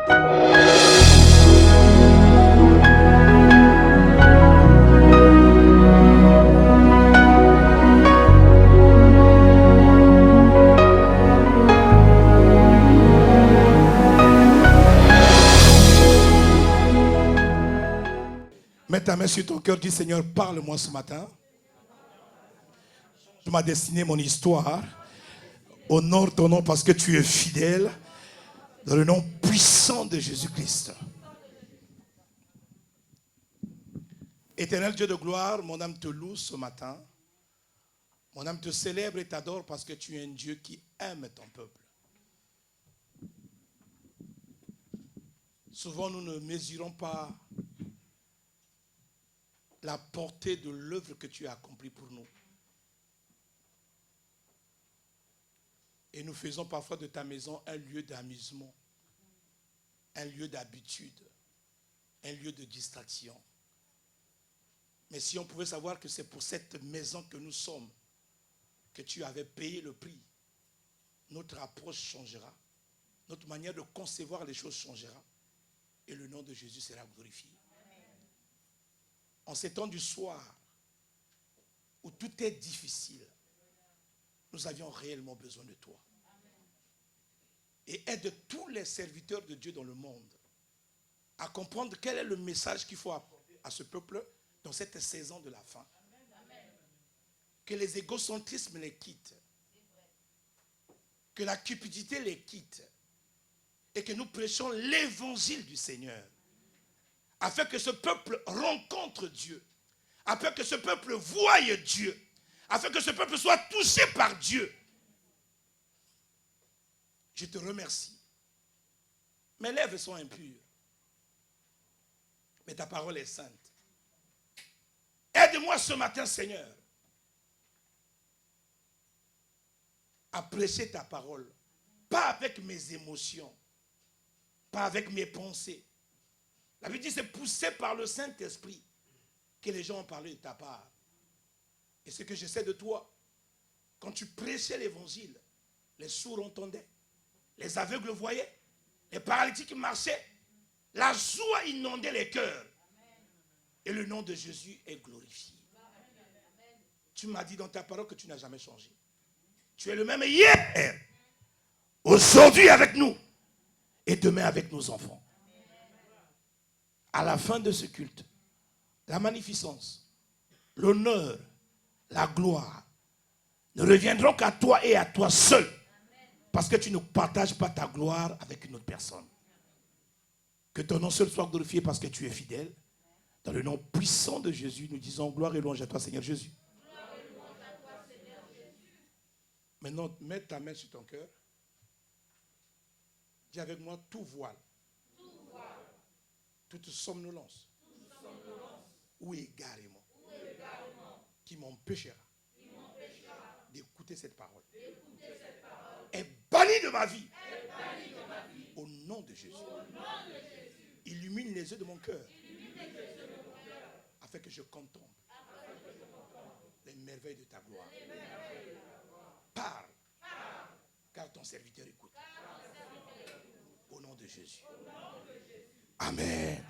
Mets ta main sur ton cœur, dis Seigneur, parle-moi ce matin. Tu m'as destiné mon histoire. Honore ton nom parce que tu es fidèle. Dans le nom puissant de Jésus-Christ. Éternel Dieu de gloire, mon âme te loue ce matin. Mon âme te célèbre et t'adore parce que tu es un Dieu qui aime ton peuple. Souvent, nous ne mesurons pas la portée de l'œuvre que tu as accomplie pour nous. Et nous faisons parfois de ta maison un lieu d'amusement, un lieu d'habitude, un lieu de distraction. Mais si on pouvait savoir que c'est pour cette maison que nous sommes, que tu avais payé le prix, notre approche changera, notre manière de concevoir les choses changera, et le nom de Jésus sera glorifié. En ces temps du soir, où tout est difficile, nous avions réellement besoin de toi. Et aide tous les serviteurs de Dieu dans le monde à comprendre quel est le message qu'il faut apporter à ce peuple dans cette saison de la fin. Que les égocentrismes les quittent. Que la cupidité les quitte. Et que nous prêchons l'évangile du Seigneur. Afin que ce peuple rencontre Dieu. Afin que ce peuple voie Dieu. Afin que ce peuple soit touché par Dieu. Je te remercie. Mes lèvres sont impures. Mais ta parole est sainte. Aide-moi ce matin, Seigneur, à prêcher ta parole. Pas avec mes émotions. Pas avec mes pensées. La Bible dit c'est poussé par le Saint-Esprit que les gens ont parlé de ta part. Et ce que je sais de toi, quand tu prêchais l'évangile, les sourds entendaient, les aveugles voyaient, les paralytiques marchaient, la joie inondait les cœurs. Et le nom de Jésus est glorifié. Tu m'as dit dans ta parole que tu n'as jamais changé. Tu es le même hier, aujourd'hui avec nous et demain avec nos enfants. À la fin de ce culte, la magnificence, l'honneur, la gloire ne reviendront qu'à toi et à toi seul. Parce que tu ne partages pas ta gloire avec une autre personne. Que ton nom seul soit glorifié parce que tu es fidèle. Dans le nom puissant de Jésus, nous disons gloire et louange à toi, Seigneur Jésus. Maintenant, mets ta main sur ton cœur. Dis avec moi, tout voile. Toute somnolence. Ou égarement. Qui m'empêchera d'écouter cette parole. Est banni de ma vie. Au nom de Jésus. Illumine les yeux de mon cœur. Afin que je contemple les merveilles de ta gloire. Parle. Car ton serviteur écoute. Au nom de Jésus. Amen.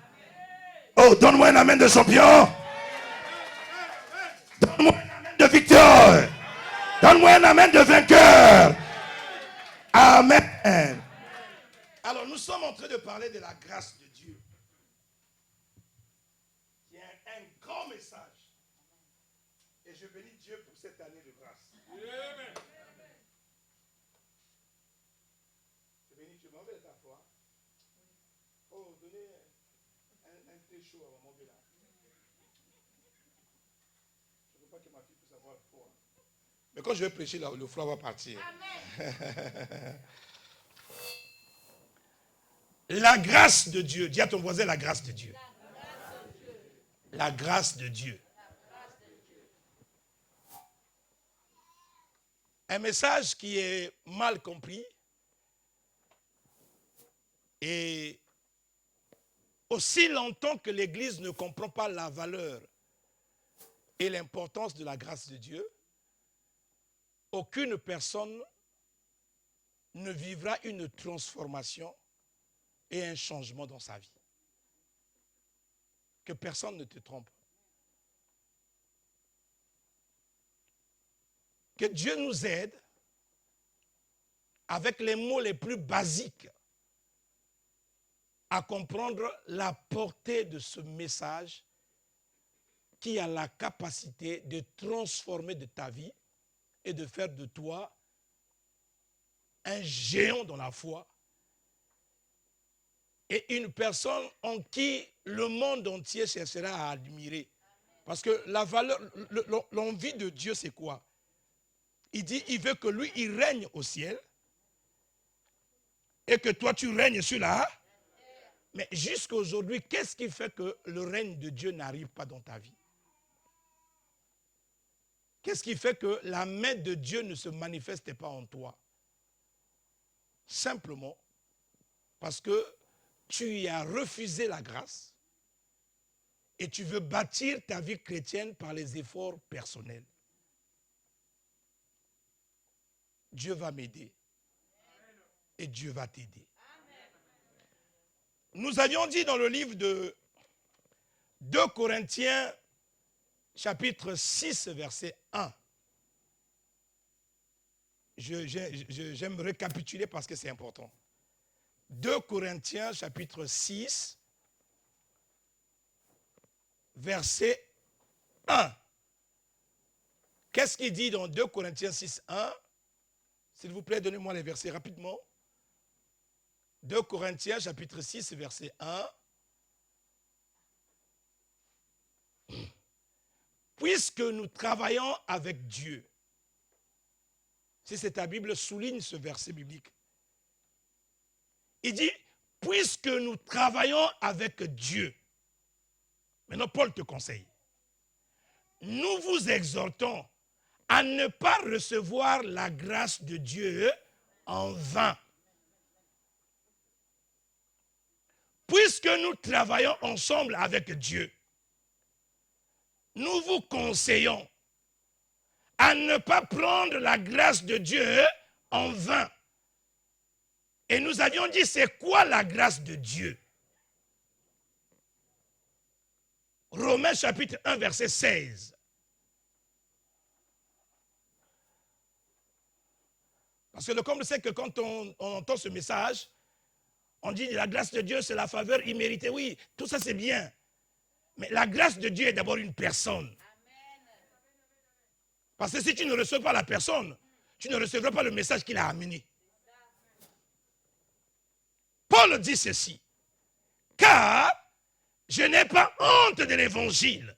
Oh, donne-moi un amen de champion. Donne-moi un amen de victoire. Donne-moi un amen de vainqueur. Amen. Alors, nous sommes en train de parler de la grâce de Dieu. Il y a un grand message. Et je bénis Dieu pour cette année de grâce. Amen. Je bénis Dieu. M'en vais de ta foi. Oh, donnez un thé chaud à maman là. Je ne veux pas que ma fille puisse avoir froid. Mais quand je vais prêcher, là, le froid va partir. Amen. La grâce de Dieu. Dis à ton voisin la grâce de Dieu. La grâce de Dieu. Un message qui est mal compris et aussi longtemps que l'Église ne comprend pas la valeur et l'importance de la grâce de Dieu, aucune personne ne vivra une transformation et un changement dans sa vie. Que personne ne te trompe. Que Dieu nous aide avec les mots les plus basiques à comprendre la portée de ce message qui a la capacité de transformer de ta vie et de faire de toi un géant dans la foi et une personne en qui le monde entier cherchera à admirer. Parce que la valeur, l'envie de Dieu, c'est quoi? Il dit, il veut que lui, il règne au ciel et que toi, tu règnes sur la. Mais jusqu'à aujourd'hui, qu'est-ce qui fait que le règne de Dieu n'arrive pas dans ta vie? Qu'est-ce qui fait que la main de Dieu ne se manifeste pas en toi? Simplement parce que tu y as refusé la grâce et tu veux bâtir ta vie chrétienne par les efforts personnels. Dieu va m'aider et Dieu va t'aider. Nous avions dit dans le livre de 2 Corinthiens, chapitre 6, verset 1. J'aime récapituler parce que c'est important. 2 Corinthiens, chapitre 6, verset 1. Qu'est-ce qu'il dit dans 2 Corinthiens 6, 1? S'il vous plaît, donnez-moi les versets rapidement. 2 Corinthiens, chapitre 6, verset 1. Puisque nous travaillons avec Dieu. Si c'est ta Bible, souligne ce verset biblique. Il dit, puisque nous travaillons avec Dieu. Maintenant, Paul te conseille. Nous vous exhortons à ne pas recevoir la grâce de Dieu en vain. Puisque nous travaillons ensemble avec Dieu, nous vous conseillons à ne pas prendre la grâce de Dieu en vain. Et nous avions dit, c'est quoi la grâce de Dieu? Romains chapitre 1, verset 16. Parce que le comble sait que quand on entend ce message, on dit la grâce de Dieu, c'est la faveur imméritée. Oui, tout ça c'est bien. Mais la grâce de Dieu est d'abord une personne. Parce que si tu ne reçois pas la personne, tu ne recevras pas le message qu'il a amené. Paul dit ceci. Car je n'ai pas honte de l'évangile.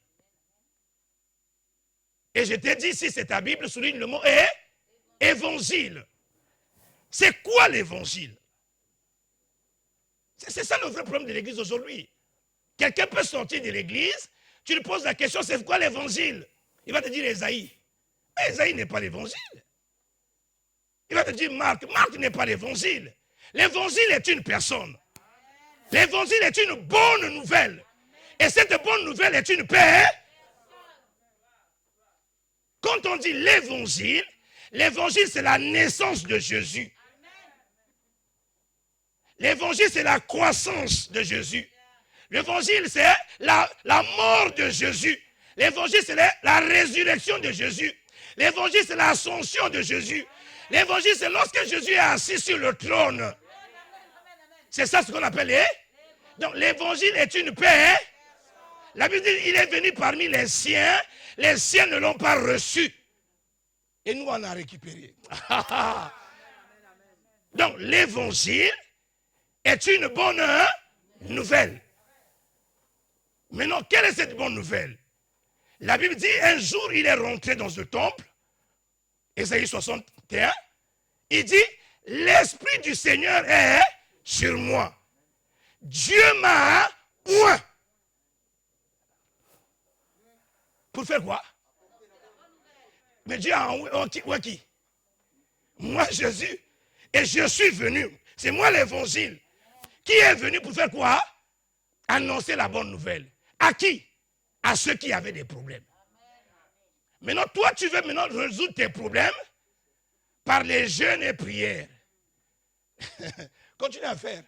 Et je t'ai dit, si c'est ta Bible, souligne le mot évangile. C'est quoi l'évangile? C'est ça le vrai problème de l'église aujourd'hui. Quelqu'un peut sortir de l'église, tu lui poses la question, c'est quoi l'évangile? Il va te dire Ésaïe. Mais Ésaïe n'est pas l'évangile. Il va te dire Marc. Marc n'est pas l'évangile. L'évangile est une personne. L'évangile est une bonne nouvelle. Et cette bonne nouvelle est une paix. Quand on dit l'évangile c'est la naissance de Jésus. L'évangile, c'est la croissance de Jésus. L'évangile, c'est la mort de Jésus. L'évangile, c'est la résurrection de Jésus. L'évangile, c'est l'ascension de Jésus. L'évangile, c'est lorsque Jésus est assis sur le trône. C'est ça ce qu'on appelle. Donc, l'évangile est une paix. La Bible dit, il est venu parmi les siens ne l'ont pas reçu. Et nous, on a récupéré. Donc, l'évangile est une bonne nouvelle. Maintenant, quelle est cette bonne nouvelle? La Bible dit, un jour, il est rentré dans le temple, Ésaïe 61, il dit, l'Esprit du Seigneur est sur moi. Dieu m'a oint. Pour faire quoi? Mais Dieu a oint qui? Moi, Jésus. Et je suis venu. C'est moi l'évangile. Qui est venu pour faire quoi? Annoncer la bonne nouvelle. À qui? À ceux qui avaient des problèmes. Maintenant, toi, tu veux maintenant résoudre tes problèmes par les jeûnes et prières. Continue à faire.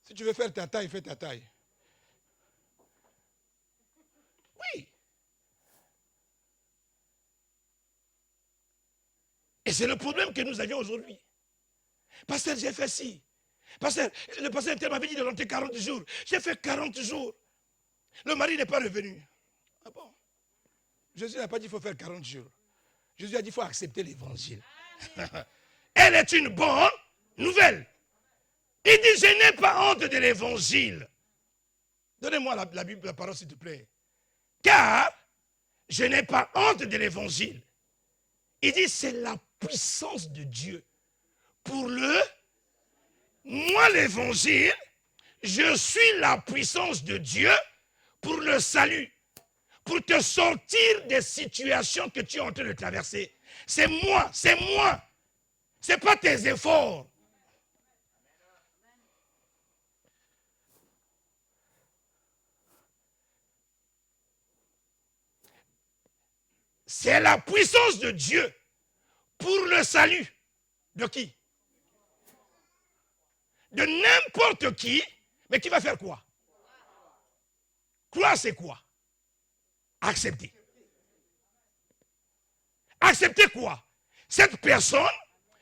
Si tu veux faire ta taille, fais ta taille. Oui. Et c'est le problème que nous avions aujourd'hui. Pasteur, j'ai fait ci. Pasteur, le pasteur m'avait dit de rentrer 40 jours. J'ai fait 40 jours. Le mari n'est pas revenu. Ah bon? Jésus n'a pas dit qu'il faut faire 40 jours. Jésus a dit qu'il faut accepter l'évangile. Elle est une bonne nouvelle. Il dit, je n'ai pas honte de l'évangile. Donnez-moi la Bible, la parole, s'il te plaît. Car je n'ai pas honte de l'évangile. Il dit, c'est la puissance de Dieu. Pour moi, l'évangile, je suis la puissance de Dieu pour le salut. Pour te sortir des situations que tu es en train de traverser. C'est moi, c'est moi. Ce n'est pas tes efforts. C'est la puissance de Dieu pour le salut. De qui? De n'importe qui, mais qui va faire quoi? Croire, c'est quoi? Accepter. Accepter quoi? Cette personne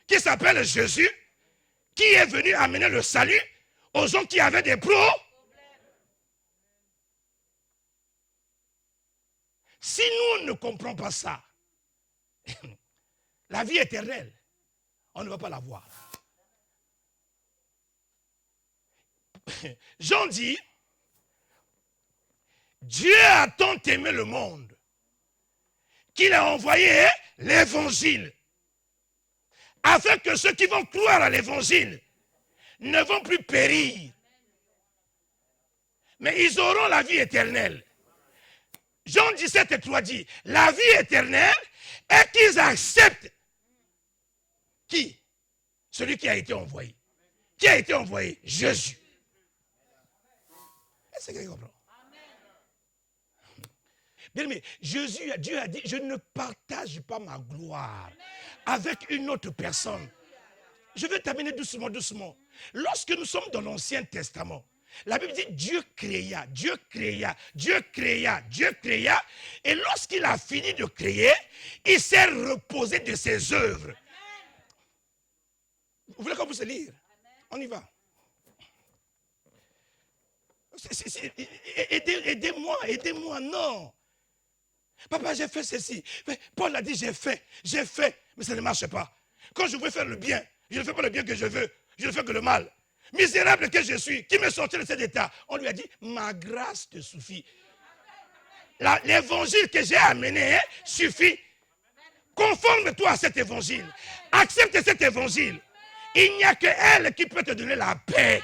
qui s'appelle Jésus, qui est venu amener le salut aux gens qui avaient des problèmes. Si nous ne comprenons pas ça, la vie éternelle, on ne va pas la voir. Jean dit, Dieu a tant aimé le monde qu'il a envoyé l'évangile, afin que ceux qui vont croire à l'évangile ne vont plus périr, mais ils auront la vie éternelle. Jean 17:3 dit, la vie éternelle est qu'ils acceptent qui? Celui qui a été envoyé. Qui a été envoyé? Jésus. Est-ce que quelqu'un comprend? Bien aimé, Dieu a dit, je ne partage pas ma gloire avec une autre personne. Je vais terminer doucement, doucement. Lorsque nous sommes dans l'Ancien Testament, la Bible dit Dieu créa, Dieu créa, Dieu créa, Dieu créa. Et lorsqu'il a fini de créer, il s'est reposé de ses œuvres. Vous voulez qu'on puisse lire? On y va. Aidez-moi, aidez-moi, non. Papa, j'ai fait ceci. Paul a dit, j'ai fait, mais ça ne marche pas. Quand je veux faire le bien, je ne fais pas le bien que je veux, je ne fais que le mal. Misérable que je suis, qui me sortit de cet état? On lui a dit, ma grâce te suffit. L'évangile que j'ai amené suffit. Conforme-toi à cet évangile. Accepte cet évangile. Il n'y a que elle qui peut te donner la paix.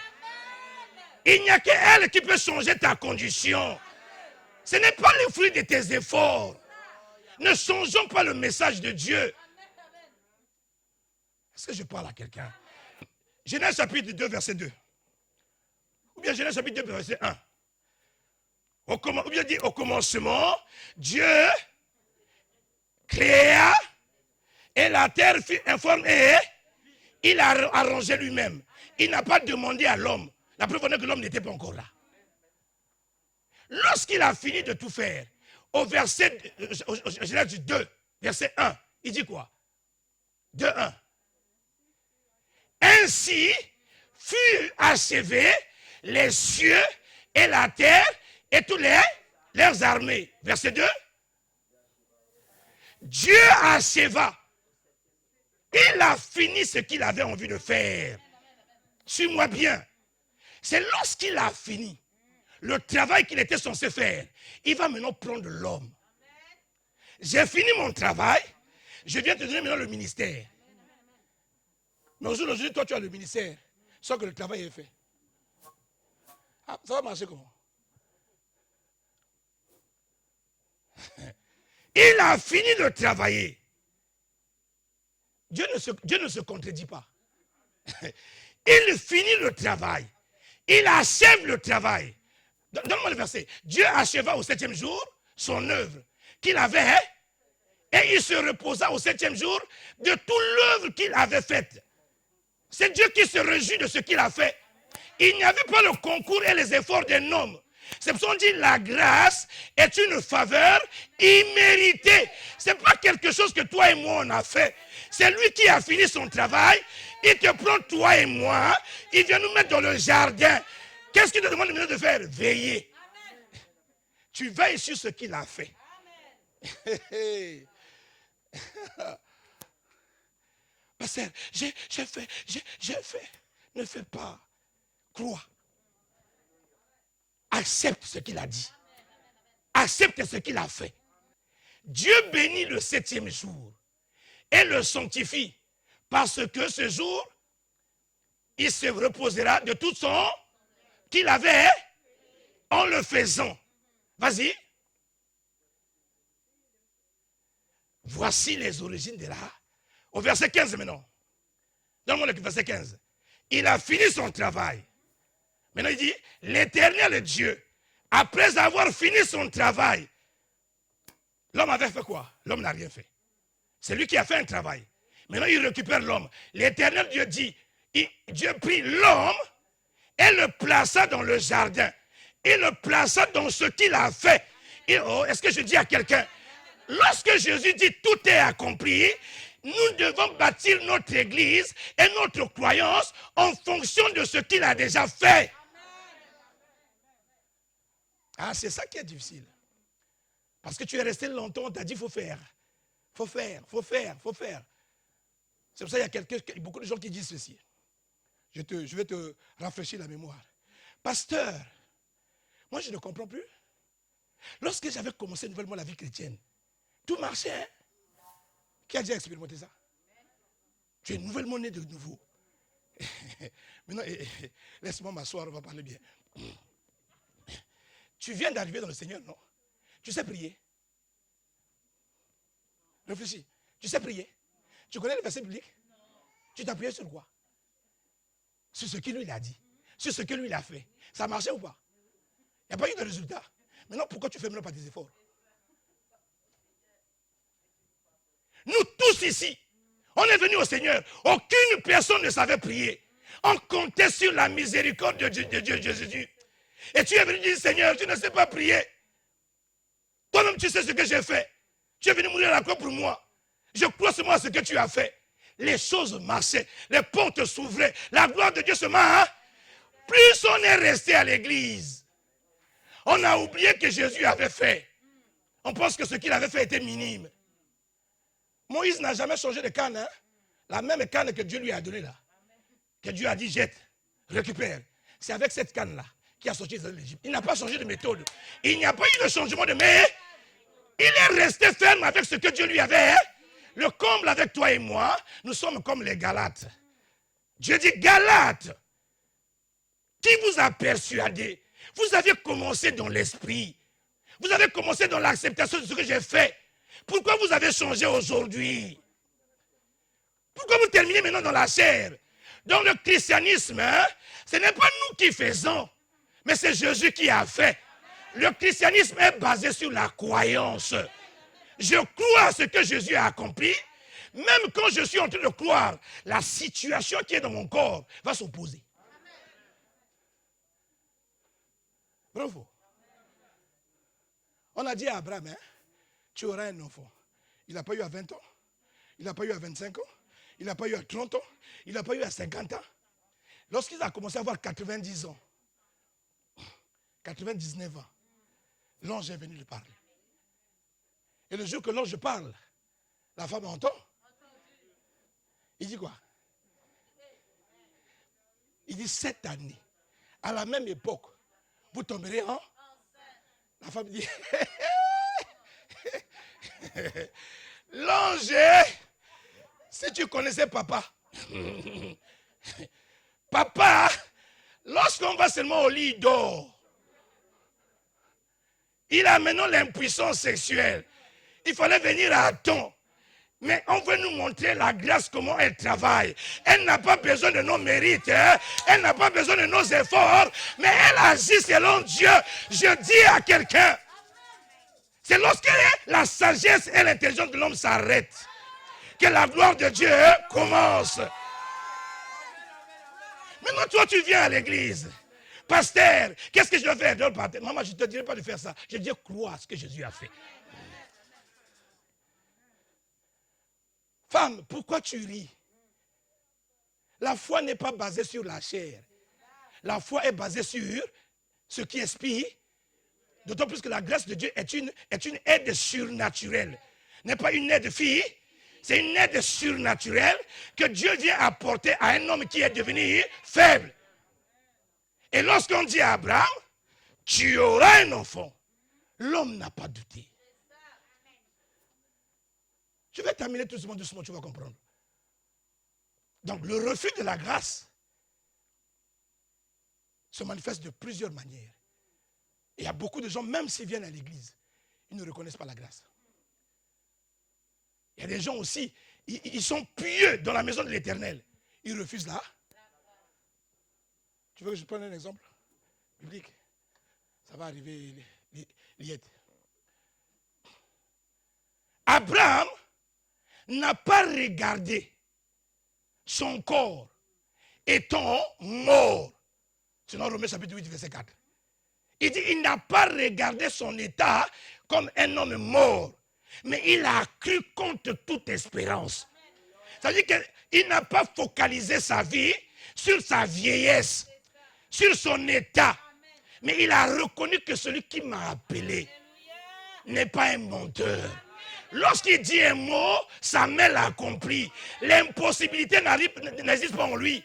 Il n'y a que elle qui peut changer ta condition. Ce n'est pas le fruit de tes efforts. Ne changeons pas le message de Dieu. Est-ce que je parle à quelqu'un? Genèse chapitre 2, verset 2. Ou bien Genèse chapitre 2, verset 1. Ou bien dit, au commencement, Dieu créa et la terre fut informe et il a arrangé lui-même. Il n'a pas demandé à l'homme. La preuve est que l'homme n'était pas encore là. Lorsqu'il a fini de tout faire, au verset, Genèse 2, verset 1, il dit quoi? 2, 1. Ainsi furent achevés les cieux et la terre et tous leurs armées. Verset 2. Dieu acheva. Il a fini ce qu'il avait envie de faire. Suis-moi bien. C'est lorsqu'il a fini le travail qu'il était censé faire, il va maintenant prendre l'homme. J'ai fini mon travail, je viens te donner maintenant le ministère. Mais aujourd'hui, toi, tu as le ministère, sans que le travail est fait. Ah, ça va marcher comment? Il a fini de travailler. Dieu ne se contredit pas. Il finit le travail. Il achève le travail. Donne-moi le verset. Dieu acheva au 7e jour son œuvre qu'il avait et il se reposa au 7e jour de toute l'œuvre qu'il avait faite. C'est Dieu qui se réjouit de ce qu'il a fait. Il n'y avait pas le concours et les efforts d'un homme. C'est pour ça qu'on dit la grâce est une faveur imméritée. Ce n'est pas quelque chose que toi et moi on a fait. C'est lui qui a fini son travail. Il te prend toi et moi. Il vient nous mettre dans le jardin. Qu'est-ce qu'il te demande de faire? Veiller. Tu veilles sur ce qu'il a fait. Pasteur, j'ai fait. Ne fais pas. Crois. Accepte ce qu'il a dit. Accepte ce qu'il a fait. Dieu bénit le 7e jour et le sanctifie parce que ce jour, il se reposera de tout son qu'il avait en le faisant. Vas-y. Voici les origines de la... Au verset 15 maintenant. Donne-moi le verset 15. Il a fini son travail. Maintenant il dit, l'Éternel Dieu, après avoir fini son travail, l'homme avait fait quoi? L'homme n'a rien fait. C'est lui qui a fait un travail. Maintenant il récupère l'homme. L'Éternel Dieu dit, Dieu prit l'homme et le plaça dans le jardin. Il le plaça dans ce qu'il a fait. Est-ce que je dis à quelqu'un, lorsque Jésus dit tout est accompli, nous devons bâtir notre église et notre croyance en fonction de ce qu'il a déjà fait. Ah, c'est ça qui est difficile. Parce que tu es resté longtemps, on t'a dit il faut faire. Faut faire. C'est pour ça qu'il y a beaucoup de gens qui disent ceci. Je vais te rafraîchir la mémoire. Pasteur, moi je ne comprends plus. Lorsque j'avais commencé nouvellement la vie chrétienne, tout marchait. Hein? Qui a déjà expérimenté ça? Tu es nouvellement né de nouveau. Maintenant, laisse-moi m'asseoir, on va parler bien. Tu viens d'arriver dans le Seigneur, non? Tu sais prier? Réfléchis. Tu sais prier? Tu connais les versets bibliques? Tu t'as prié sur quoi? Sur ce qu'il lui a dit. Sur ce que lui il a fait. Ça marchait ou pas? Il n'y a pas eu de résultat. Maintenant, pourquoi tu ne fais même pas des efforts? Nous tous ici, on est venus au Seigneur. Aucune personne ne savait prier. On comptait sur la miséricorde de Dieu Jésus. Et tu es venu dire, Seigneur, tu ne sais pas prier. Toi-même, tu sais ce que j'ai fait. Tu es venu mourir à la croix pour moi. Je crois seulement à ce que tu as fait. Les choses marchaient. Les portes s'ouvraient. La gloire de Dieu se marche. Plus on est resté à l'église, on a oublié que Jésus avait fait. On pense que ce qu'il avait fait était minime. Moïse n'a jamais changé de canne. Hein? La même canne que Dieu lui a donnée là. Que Dieu a dit jette, récupère. C'est avec cette canne là qui a sorti de l'Égypte. Il n'a pas changé de méthode. Il n'y a pas eu de changement de méthode. Il est resté ferme avec ce que Dieu lui avait. Hein? Le comble avec toi et moi, nous sommes comme les Galates. Dieu dit Galates. Qui vous a persuadé? Vous avez commencé dans l'esprit. Vous avez commencé dans l'acceptation de ce que j'ai fait. Pourquoi vous avez changé aujourd'hui? Pourquoi vous terminez maintenant dans la chair? Dans le christianisme, hein, ce n'est pas nous qui faisons, mais c'est Jésus qui a fait. Le christianisme est basé sur la croyance. Je crois à ce que Jésus a accompli. Même quand je suis en train de croire, la situation qui est dans mon corps va s'opposer. Bravo. On a dit à Abraham, hein, tu auras un enfant. Il n'a pas eu à 20 ans. Il n'a pas eu à 25 ans. Il n'a pas eu à 30 ans. Il n'a pas eu à 50 ans. Lorsqu'il a commencé à avoir 90 ans, 99 ans, l'ange est venu lui parler. Et le jour que l'ange parle, la femme entend. Il dit quoi? Il dit 7 années. À la même époque, vous tomberez en... La femme dit... L'ange, si tu connaissais papa, papa, lorsqu'on va seulement au lit, il dort. Il a maintenant l'impuissance sexuelle. Il fallait venir à temps. Mais on veut nous montrer la grâce, comment elle travaille. Elle n'a pas besoin de nos mérites. Hein? Elle n'a pas besoin de nos efforts. Mais elle agit selon Dieu. Je dis à quelqu'un, c'est lorsque la sagesse et l'intelligence de l'homme s'arrêtent que la gloire de Dieu commence. Maintenant, toi, tu viens à l'église. Pasteur, qu'est-ce que je dois faire? Maman, je ne te dirai pas de faire ça. Je dis, crois à ce que Jésus a fait. Femme, pourquoi tu ris? La foi n'est pas basée sur la chair. La foi est basée sur ce qui inspire. D'autant plus que la grâce de Dieu est une aide surnaturelle. N'est pas une aide fille, c'est une aide surnaturelle que Dieu vient apporter à un homme qui est devenu faible. Et lorsqu'on dit à Abraham, tu auras un enfant, l'homme n'a pas douté. Je vais terminer tout doucement, doucement, tu vas comprendre. Donc le refus de la grâce se manifeste de plusieurs manières. Et il y a beaucoup de gens, même s'ils viennent à l'église, ils ne reconnaissent pas la grâce. Il y a des gens aussi, ils sont pieux dans la maison de l'Éternel. Ils refusent là. Tu veux que je prenne un exemple biblique? Ça va arriver, Liette. Abraham n'a pas regardé son corps étant mort. Selon Romains chapitre 8, verset 4. Il dit, il n'a pas regardé son état comme un homme mort, mais il a cru contre toute espérance. C'est-à-dire qu'il n'a pas focalisé sa vie sur sa vieillesse, sur son état, mais il a reconnu que celui qui m'a appelé n'est pas un menteur. Lorsqu'il dit un mot, sa main l'a accompli. L'impossibilité n'existe pas en lui.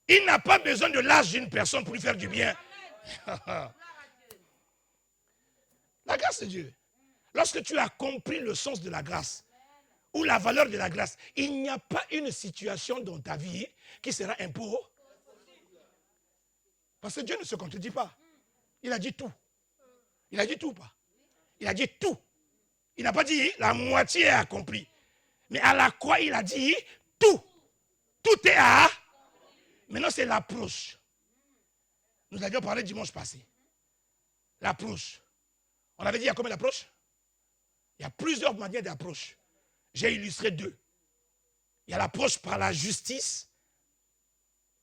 Il n'a pas besoin de l'âge d'une personne pour lui faire du bien. La grâce de Dieu. Lorsque tu as compris le sens de la grâce ou la valeur de la grâce, il n'y a pas une situation dans ta vie qui sera impossible. Parce que Dieu ne se contredit pas. Il a dit tout. Il a dit tout pas. Il a dit tout. Il n'a pas dit la moitié est accomplie. Mais à la croix, il a dit tout. Tout est à. Maintenant, c'est l'approche. Nous avions parlé dimanche passé. L'approche. On avait dit il y a combien d'approches? Il y a plusieurs manières d'approche. J'ai illustré deux. Il y a l'approche par la justice,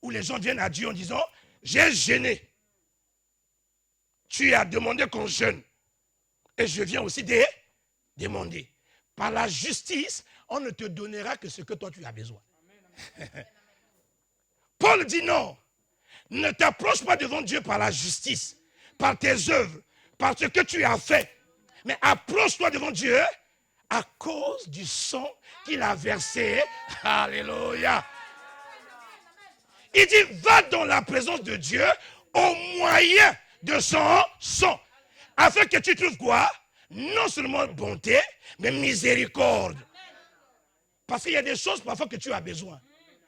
où les gens viennent à Dieu en disant, j'ai jeûné. Tu as demandé qu'on jeûne. Et je viens aussi demander. Par la justice, on ne te donnera que ce que toi tu as besoin. Paul dit non. Ne t'approche pas devant Dieu par la justice, par tes œuvres, par ce que tu as fait. Mais approche-toi devant Dieu à cause du sang qu'il a versé. Alléluia. Il dit, va dans la présence de Dieu au moyen de son sang. Afin que tu trouves quoi? Non seulement bonté, mais miséricorde. Parce qu'il y a des choses parfois que tu as besoin,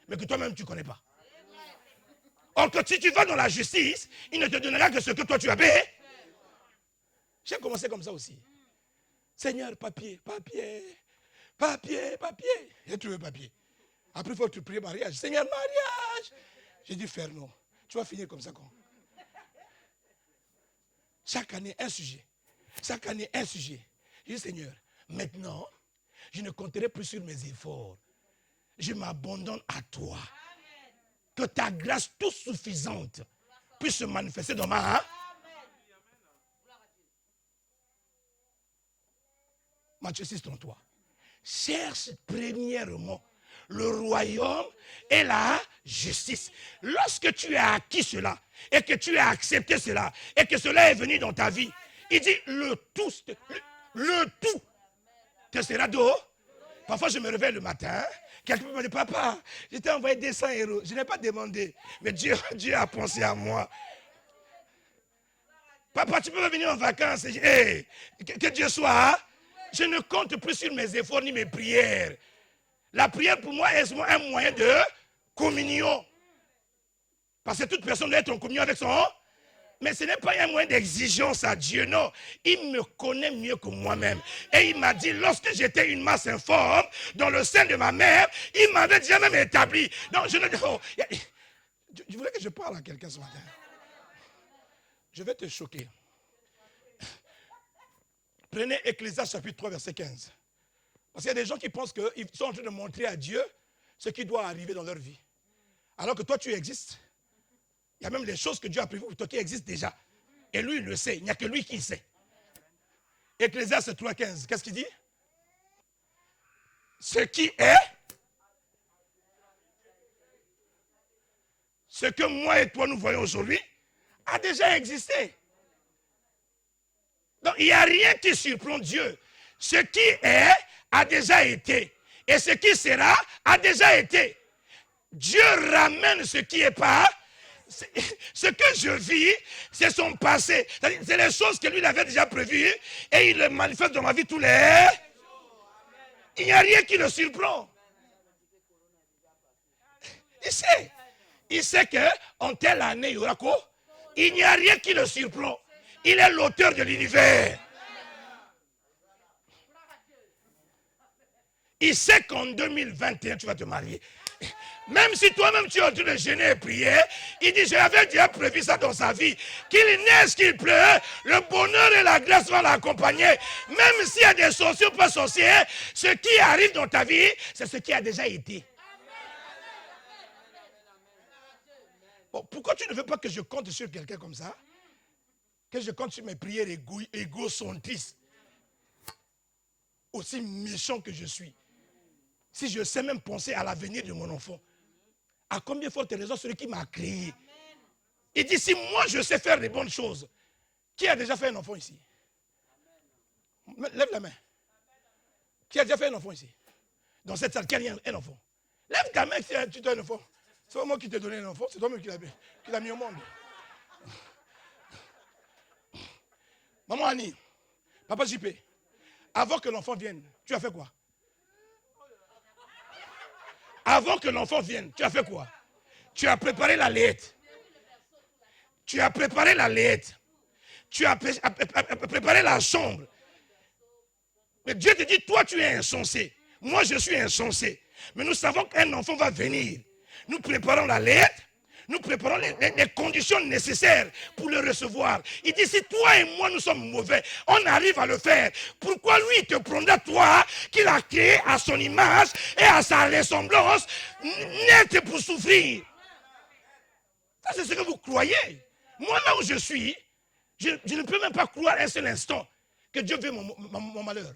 mais que toi-même tu ne connais pas. Or que si tu vas dans la justice, il ne te donnera que ce que toi tu as payé. J'ai commencé comme ça aussi. Seigneur, papier. J'ai trouvé papier. Après, il faut te prier mariage. Seigneur, mariage. J'ai dit, faire non. Tu vas finir comme ça. Chaque année, un sujet. Chaque année, un sujet. J'ai dit, Seigneur, maintenant, je ne compterai plus sur mes efforts. Je m'abandonne à toi. Que ta grâce toute suffisante puisse se manifester dans ma vie. Matthieu 6, 33. Cherche premièrement le royaume et la justice. Lorsque tu as acquis cela et que tu as accepté cela et que cela est venu dans ta vie, il dit le tout te sera d'eau. Parfois je me réveille le matin, quelqu'un me dit, papa, je t'ai envoyé 200 €. Je n'ai pas demandé, mais Dieu a pensé à moi. Papa, tu peux venir en vacances. Hey, que Dieu soit. Je ne compte plus sur mes efforts ni mes prières. La prière pour moi est seulement un moyen de communion. Parce que toute personne doit être en communion avec son. Mais ce n'est pas un moyen d'exigence à Dieu, non. Il me connaît mieux que moi-même. Et il m'a dit, lorsque j'étais une masse informe, dans le sein de ma mère, il m'avait déjà même établi. Donc je ne dis, oh, je voulais que je parle à quelqu'un ce matin. Je vais te choquer. Prenez Ecclésiaste chapitre 3, verset 15. Parce qu'il y a des gens qui pensent qu'ils sont en train de montrer à Dieu ce qui doit arriver dans leur vie. Alors que toi, tu existes. Il y a même des choses que Dieu a prévues pour toi qui existent déjà. Et lui, il le sait. Il n'y a que lui qui sait. Ecclésiaste 3,15, qu'est-ce qu'il dit? Ce qui est, ce que moi et toi nous voyons aujourd'hui, a déjà existé. Donc, il n'y a rien qui surprend Dieu. Ce qui est a déjà été. Et ce qui sera a déjà été. Dieu ramène ce qui est pas. Ce que je vis, c'est son passé. C'est les choses que lui avait déjà prévues et il le manifeste dans ma vie tous les. Il n'y a rien qui le surprend. Il sait. Il sait qu'en telle année, il y aura quoi? Il n'y a rien qui le surprend. Il est l'auteur de l'univers. Il sait qu'en 2021, tu vas te marier. Même si toi-même tu es en train de gêner et prier, il dit, j'avais déjà prévu ça dans sa vie. Qu'il neige, qu'il pleuve, le bonheur et la grâce vont l'accompagner. Même s'il y a des sorciers ou pas sorciers, ce qui arrive dans ta vie, c'est ce qui a déjà été. Bon, pourquoi tu ne veux pas que je compte sur quelqu'un comme ça? Que je compte sur mes prières égocentristes, aussi méchant que je suis. Si je sais même penser à l'avenir de mon enfant, à combien forte raison celui qui m'a créé? Il dit, si moi je sais faire les bonnes choses, qui a déjà fait un enfant ici? Lève la main. Qui a déjà fait un enfant ici? Dans cette salle, qui a un enfant? Lève ta main si tu as un enfant. C'est pas moi qui t'ai donné un enfant, c'est toi-même qui l'as mis au monde. Maman Annie, papa JP, avant que l'enfant vienne, tu as fait quoi? Avant que l'enfant vienne, tu as fait quoi? Tu as préparé la laite. Tu as préparé la laite. Tu as préparé la chambre. Mais Dieu te dit, toi tu es insensé. Moi je suis insensé. Mais nous savons qu'un enfant va venir. Nous préparons la laite. Nous préparons les conditions nécessaires pour le recevoir. Il dit, si toi et moi nous sommes mauvais, on arrive à le faire. Pourquoi lui, il te prendra toi, qu'il a créé à son image et à sa ressemblance, net pour souffrir? Ça, c'est ce que vous croyez. Moi, là où je suis, je ne peux même pas croire un seul instant que Dieu veut mon malheur.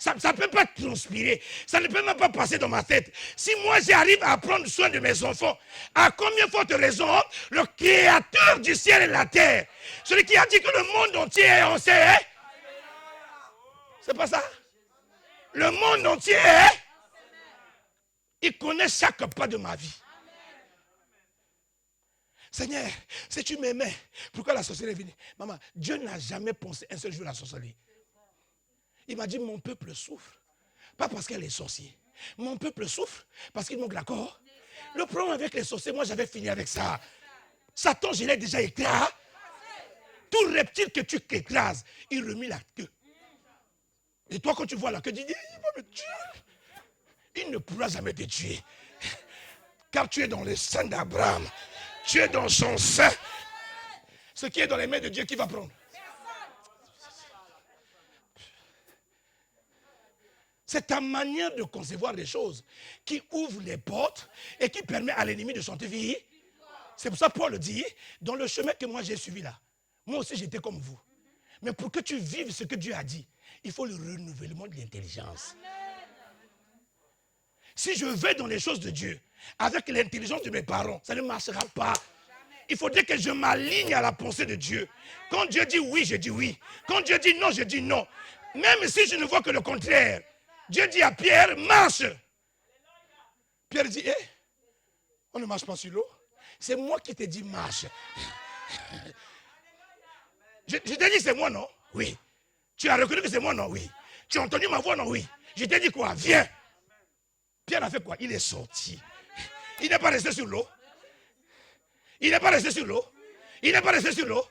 Ça ne peut pas transpirer. Ça ne peut même pas passer dans ma tête. Si moi j'arrive à prendre soin de mes enfants, à combien forte raison le créateur du ciel et de la terre, celui qui a dit que le monde entier est en sait, c'est pas ça? Le monde entier est, il connaît chaque pas de ma vie. Seigneur, si tu m'aimais, pourquoi la sorcellerie est venue? Maman, Dieu n'a jamais pensé un seul jour à la sorcellerie. Il m'a dit, mon peuple souffre. Pas parce qu'elle est sorcière. Mon peuple souffre parce qu'il manque l'accord. Le problème avec les sorciers, moi j'avais fini avec ça. Satan, je l'ai déjà écrasé. Tout reptile que tu écrases, il remue la queue. Et toi, quand tu vois la queue, tu dis, il va me tuer. Il ne pourra jamais te tuer. Car tu es dans le sein d'Abraham. Tu es dans son sein. Ce qui est dans les mains de Dieu, qui va prendre? C'est ta manière de concevoir les choses qui ouvre les portes et qui permet à l'ennemi de chanter vie. C'est pour ça que Paul dit, dans le chemin que moi j'ai suivi là, moi aussi j'étais comme vous. Mais pour que tu vives ce que Dieu a dit, il faut le renouvellement de l'intelligence. Si je vais dans les choses de Dieu, avec l'intelligence de mes parents, ça ne marchera pas. Il faudrait que je m'aligne à la pensée de Dieu. Quand Dieu dit oui, je dis oui. Quand Dieu dit non, je dis non. Même si je ne vois que le contraire. Dieu dit à Pierre, marche. Pierre dit, on ne marche pas sur l'eau. C'est moi qui t'ai dit marche. Je t'ai dit que c'est moi, non? Oui. Tu as reconnu que c'est moi, non? Oui. Tu as entendu ma voix, non? Oui. Je t'ai dit quoi? Viens. Pierre a fait quoi? Il est sorti. Il n'est pas resté sur l'eau. Il n'est pas resté sur l'eau. Il n'est pas resté sur l'eau.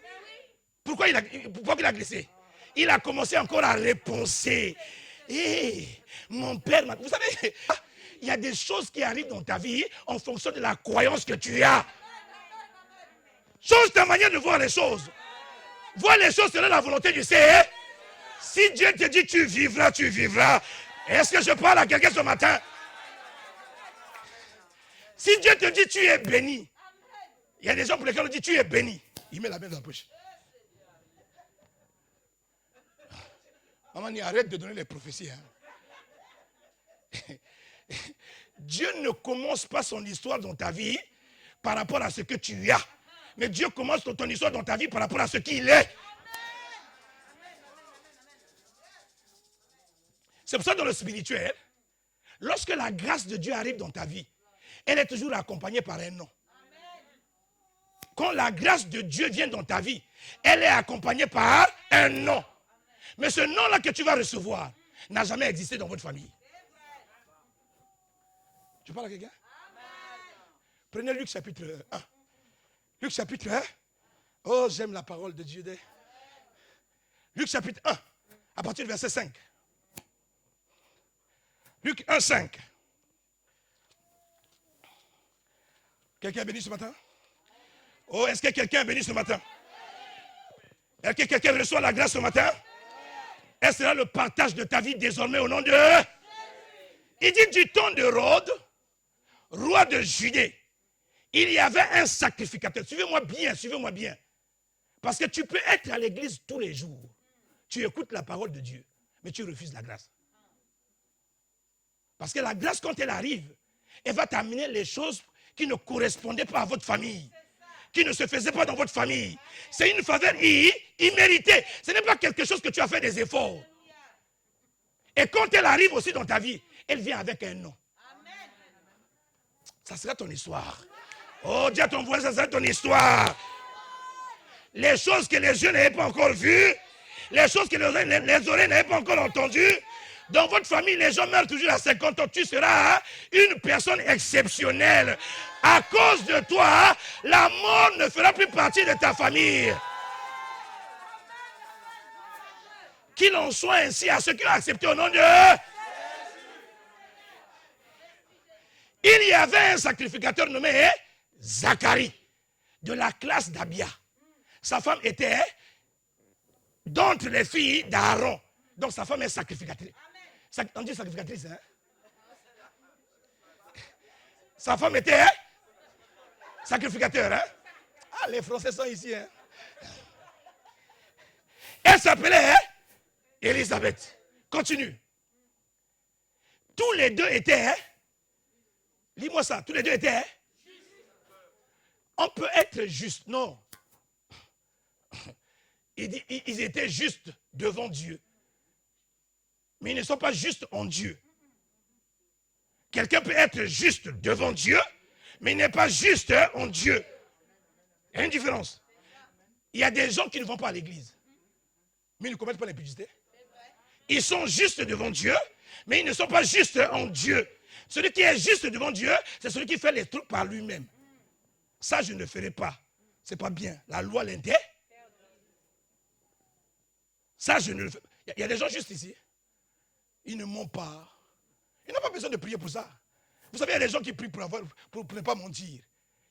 Pourquoi il a glissé? Il a commencé encore à repenser. Mon père, vous savez, il y a des choses qui arrivent dans ta vie en fonction de la croyance que tu as. Change ta manière de voir les choses. Vois les choses selon la volonté du Seigneur. Si Dieu te dit tu vivras, tu vivras. Est-ce que je parle à quelqu'un ce matin? Si Dieu te dit tu es béni, Il y a des gens pour lesquels on dit tu es béni. Il met la main dans la poche. Maman, arrête de donner les prophéties. Hein. Dieu ne commence pas son histoire dans ta vie par rapport à ce que tu as. Mais Dieu commence ton histoire dans ta vie par rapport à ce qu'il est. C'est pour ça que dans le spirituel, lorsque la grâce de Dieu arrive dans ta vie, elle est toujours accompagnée par un nom. Quand la grâce de Dieu vient dans ta vie, elle est accompagnée par un nom. Mais ce nom-là que tu vas recevoir n'a jamais existé dans votre famille. Tu parles à quelqu'un? Prenez Luc chapitre 1. Luc chapitre 1. Oh, j'aime la parole de Dieu. Luc chapitre 1, à partir du verset 5. Luc 1, 5. Quelqu'un est béni ce matin? Oh, est-ce que quelqu'un est béni ce matin? Est-ce que quelqu'un reçoit la grâce ce matin? Est-ce là le partage de ta vie désormais au nom de... Il dit du temps d'Hérode, roi de Judée, il y avait un sacrificateur. Suivez-moi bien. Parce que tu peux être à l'église tous les jours. Tu écoutes la parole de Dieu, mais tu refuses la grâce. Parce que la grâce, quand elle arrive, elle va t'amener les choses qui ne correspondaient pas à votre famille, qui ne se faisaient pas dans votre famille. C'est une faveur imméritée. Ce n'est pas quelque chose que tu as fait des efforts. Et quand elle arrive aussi dans ta vie, elle vient avec un nom. Ça sera ton histoire. Oh, dis à ton voisin, ça sera ton histoire. Les choses que les yeux n'avaient pas encore vues, les choses que les oreilles n'avaient pas encore entendues. Dans votre famille, les gens meurent toujours à 50 ans. Tu seras une personne exceptionnelle. À cause de toi, la mort ne fera plus partie de ta famille. Qu'il en soit ainsi à ceux qui ont accepté au nom de Dieu. Il y avait un sacrificateur nommé Zacharie, de la classe d'Abia. Sa femme était d'entre les filles d'Aaron. Donc sa femme est sacrificatrice. On dit sacrificatrice, hein? Sa femme était sacrificateur, hein? Ah, les Français sont ici, hein? Elle s'appelait Élisabeth. Continue. Tous les deux étaient, lis-moi ça, tous les deux étaient, on peut être juste, non. Ils étaient justes devant Dieu. Mais ils ne sont pas justes en Dieu. Quelqu'un peut être juste devant Dieu, mais il n'est pas juste en Dieu. Il y a une différence. Il y a des gens qui ne vont pas à l'église, mais ils ne commettent pas l'impudicité. Ils sont justes devant Dieu, mais ils ne sont pas justes en Dieu. Celui qui est juste devant Dieu, c'est celui qui fait les trucs par lui-même. Ça, je ne ferai pas. Ce n'est pas bien. La loi l'interdit. Ça, je ne le fais pas. Il y a des gens juste ici. Ils ne mentent pas. Ils n'ont pas besoin de prier pour ça. Vous savez, il y a des gens qui prient pour ne pas mentir.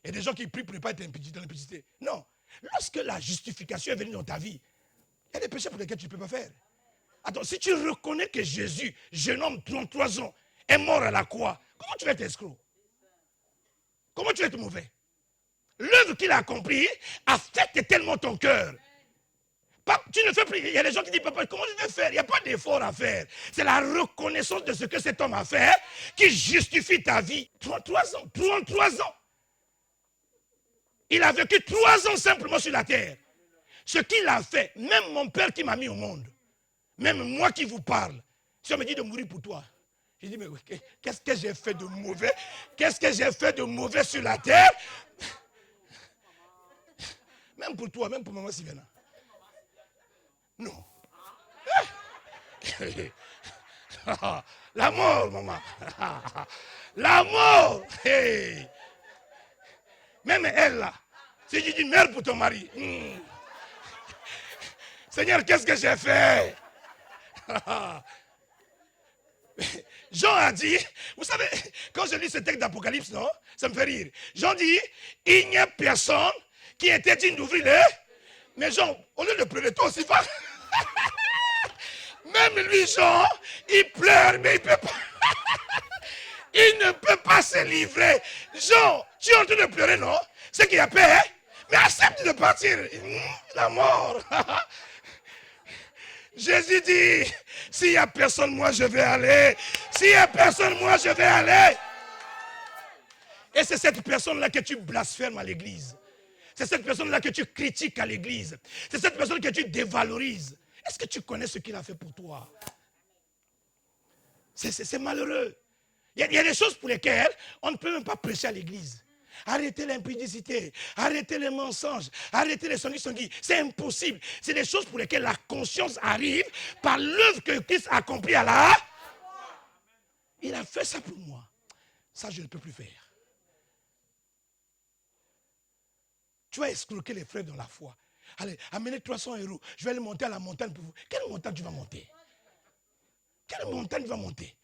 Il y a des gens qui prient pour ne pas être dans l'impudicité. Non. Lorsque la justification est venue dans ta vie, il y a des péchés pour lesquels tu ne peux pas faire. Attends, si tu reconnais que Jésus, jeune homme, 33 ans, est mort à la croix, comment tu vas être escroc? Comment tu vas être mauvais? L'œuvre qu'il a accomplie affecte tellement ton cœur. Tu ne fais plus. Il y a des gens qui disent, papa, comment je vais faire? Il n'y a pas d'effort à faire. C'est la reconnaissance de ce que cet homme a fait qui justifie ta vie. 33 ans. 33 ans. Il a vécu 3 ans simplement sur la terre. Ce qu'il a fait, même mon père qui m'a mis au monde, même moi qui vous parle, si on me dit de mourir pour toi, je dis, mais qu'est-ce que j'ai fait de mauvais? Qu'est-ce que j'ai fait de mauvais sur la terre? Même pour toi, même pour maman Sylvain. Non. La mort, maman. La mort. Hey. Même elle, là. Si tu dis mère pour ton mari. Seigneur, qu'est-ce que j'ai fait? Jean a dit, vous savez, quand je lis ce texte d'Apocalypse, non, ça me fait rire. Jean dit, il n'y a personne qui était digne d'ouvrir les... Mais Jean, au lieu de pleurer, toi aussi, va. Même lui, Jean, il pleure, mais il ne peut pas. Il ne peut pas se livrer. Jean, tu es en train de pleurer, non? C'est qu'il y a paix, hein? Mais accepte de partir. La mort. Jésus dit, s'il n'y a personne, moi je vais aller. S'il n'y a personne, moi je vais aller. Et c'est cette personne-là que tu blasphèmes à l'église. C'est cette personne-là que tu critiques à l'église. C'est cette personne que tu dévalorises. Est-ce que tu connais ce qu'il a fait pour toi? C'est malheureux. Il y a des choses pour lesquelles on ne peut même pas prêcher à l'église. Arrêtez l'impudicité, arrêtez les mensonges, arrêtez les sanguis. C'est impossible. C'est des choses pour lesquelles la conscience arrive par l'œuvre que Christ a accomplie à la... Il a fait ça pour moi. Ça, je ne peux plus faire. Tu vas escroquer les frères dans la foi. Allez, amenez 300 €. Je vais aller monter à la montagne pour vous. Quelle montagne tu vas monter? Quelle montagne tu vas monter?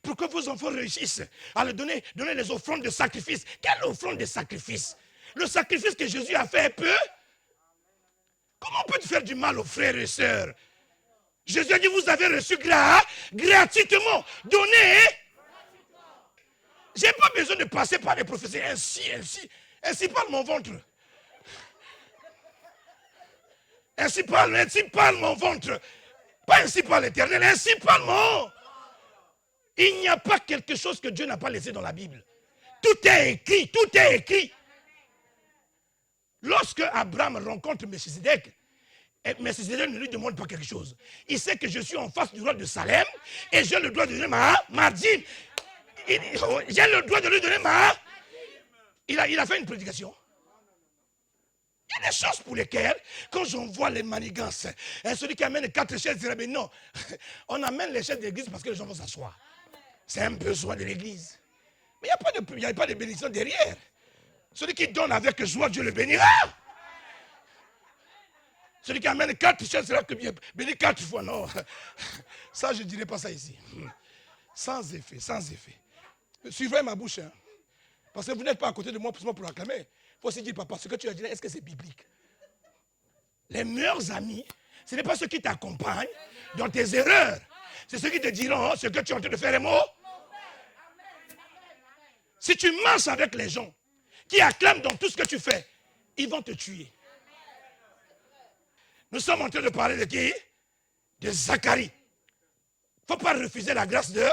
Pour que vos enfants réussissent à leur donner les offrandes de sacrifice. Quelle offrande de sacrifice? Le sacrifice que Jésus a fait peu. Comment peut-tu faire du mal aux frères et sœurs? Jésus a dit, vous avez reçu gratuitement. Donnez. Je n'ai pas besoin de passer par les prophéties. Ainsi parle mon ventre. Ainsi parle mon ventre. Pas ainsi parle l'Éternel, ainsi parle mon... Il n'y a pas quelque chose que Dieu n'a pas laissé dans la Bible. Tout est écrit, tout est écrit. Lorsque Abraham rencontre Melchisedec, Melchisedec ne lui demande pas quelque chose. Il sait que je suis en face du roi de Salem et j'ai le droit de donner ma dîme. J'ai le droit de lui donner ma... Il a fait une prédication. Il y a des choses pour lesquelles, quand j'en vois les manigances, celui qui amène 4 chaises dirait, mais non, on amène les chaises de l'église parce que les gens vont s'asseoir. C'est un besoin de l'église. Mais il n'y a pas de bénédiction derrière. Celui qui donne avec joie, Dieu le bénira. Celui qui amène 4 chaises sera béni 4 fois. Non, ça, je ne dirais pas ça ici. Sans effet, sans effet. Suivez ma bouche. Hein. Parce que vous n'êtes pas à côté de moi pour acclamer. Il faut aussi dire, papa, ce que tu as dit là, est-ce que c'est biblique? Les meilleurs amis, ce n'est pas ceux qui t'accompagnent dans tes erreurs. C'est ceux qui te diront ce que tu es en train de faire est mauvais. Si tu marches avec les gens qui acclament dans tout ce que tu fais, ils vont te tuer. Nous sommes en train de parler de qui? De Zacharie. Il ne faut pas refuser la grâce de...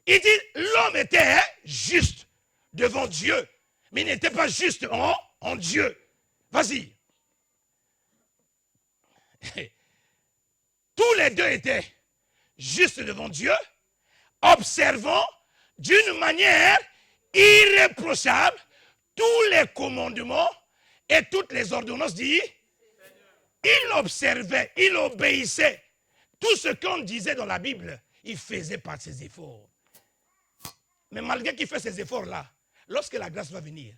Il dit, l'homme était juste devant Dieu, mais il n'était pas juste en Dieu. Vas-y. Tous les deux étaient justes devant Dieu, observant d'une manière irréprochable tous les commandements et toutes les ordonnances dit. Il observait, il obéissait. Tout ce qu'on disait dans la Bible, il faisait par ses efforts. Mais malgré qu'il fait ces efforts-là, lorsque la grâce va venir,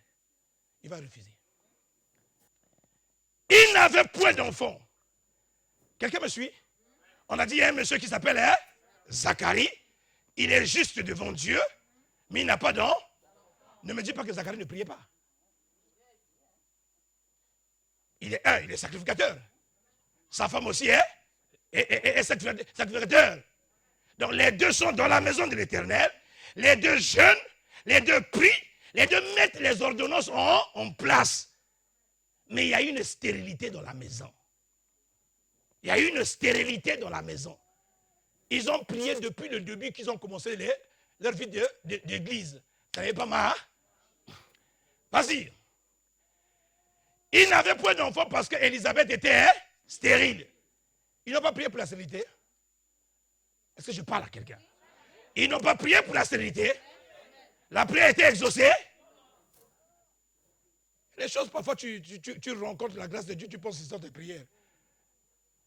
il va refuser. Il n'avait point d'enfant. Quelqu'un me suit? On a dit, il y a un monsieur qui s'appelle Zacharie. Il est juste devant Dieu, mais il n'a pas d'enfant. Ne me dis pas que Zacharie ne priait pas. Il est sacrificateur. Sa femme aussi est sacrificateur. Donc les deux sont dans la maison de l'Éternel. Les deux jeûnent, les deux prient, les deux mettent les ordonnances en place. Mais il y a une stérilité dans la maison. Il y a une stérilité dans la maison. Ils ont prié depuis le début qu'ils ont commencé leur vie d'église. Ça n'est pas mal. Vas-y. Ils n'avaient point d'enfant parce qu'Élisabeth était stérile. Ils n'ont pas prié pour la stérilité. Est-ce que je parle à quelqu'un? Ils n'ont pas prié pour la stérilité. La prière a été exaucée. Les choses, parfois, tu rencontres la grâce de Dieu, tu penses que c'est tes prières.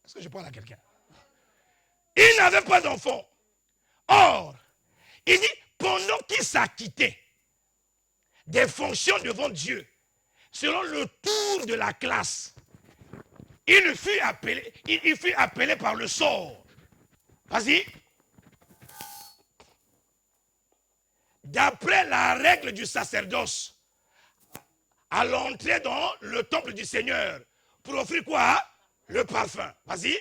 Est-ce que je parle à quelqu'un? Il n'avait pas d'enfant. Or, il dit, pendant qu'il s'acquittait des fonctions devant Dieu, selon le tour de la classe, il fut appelé par le sort. Vas-y. D'après la règle du sacerdoce, à l'entrée dans le temple du Seigneur, pour offrir quoi? Le parfum. Vas-y.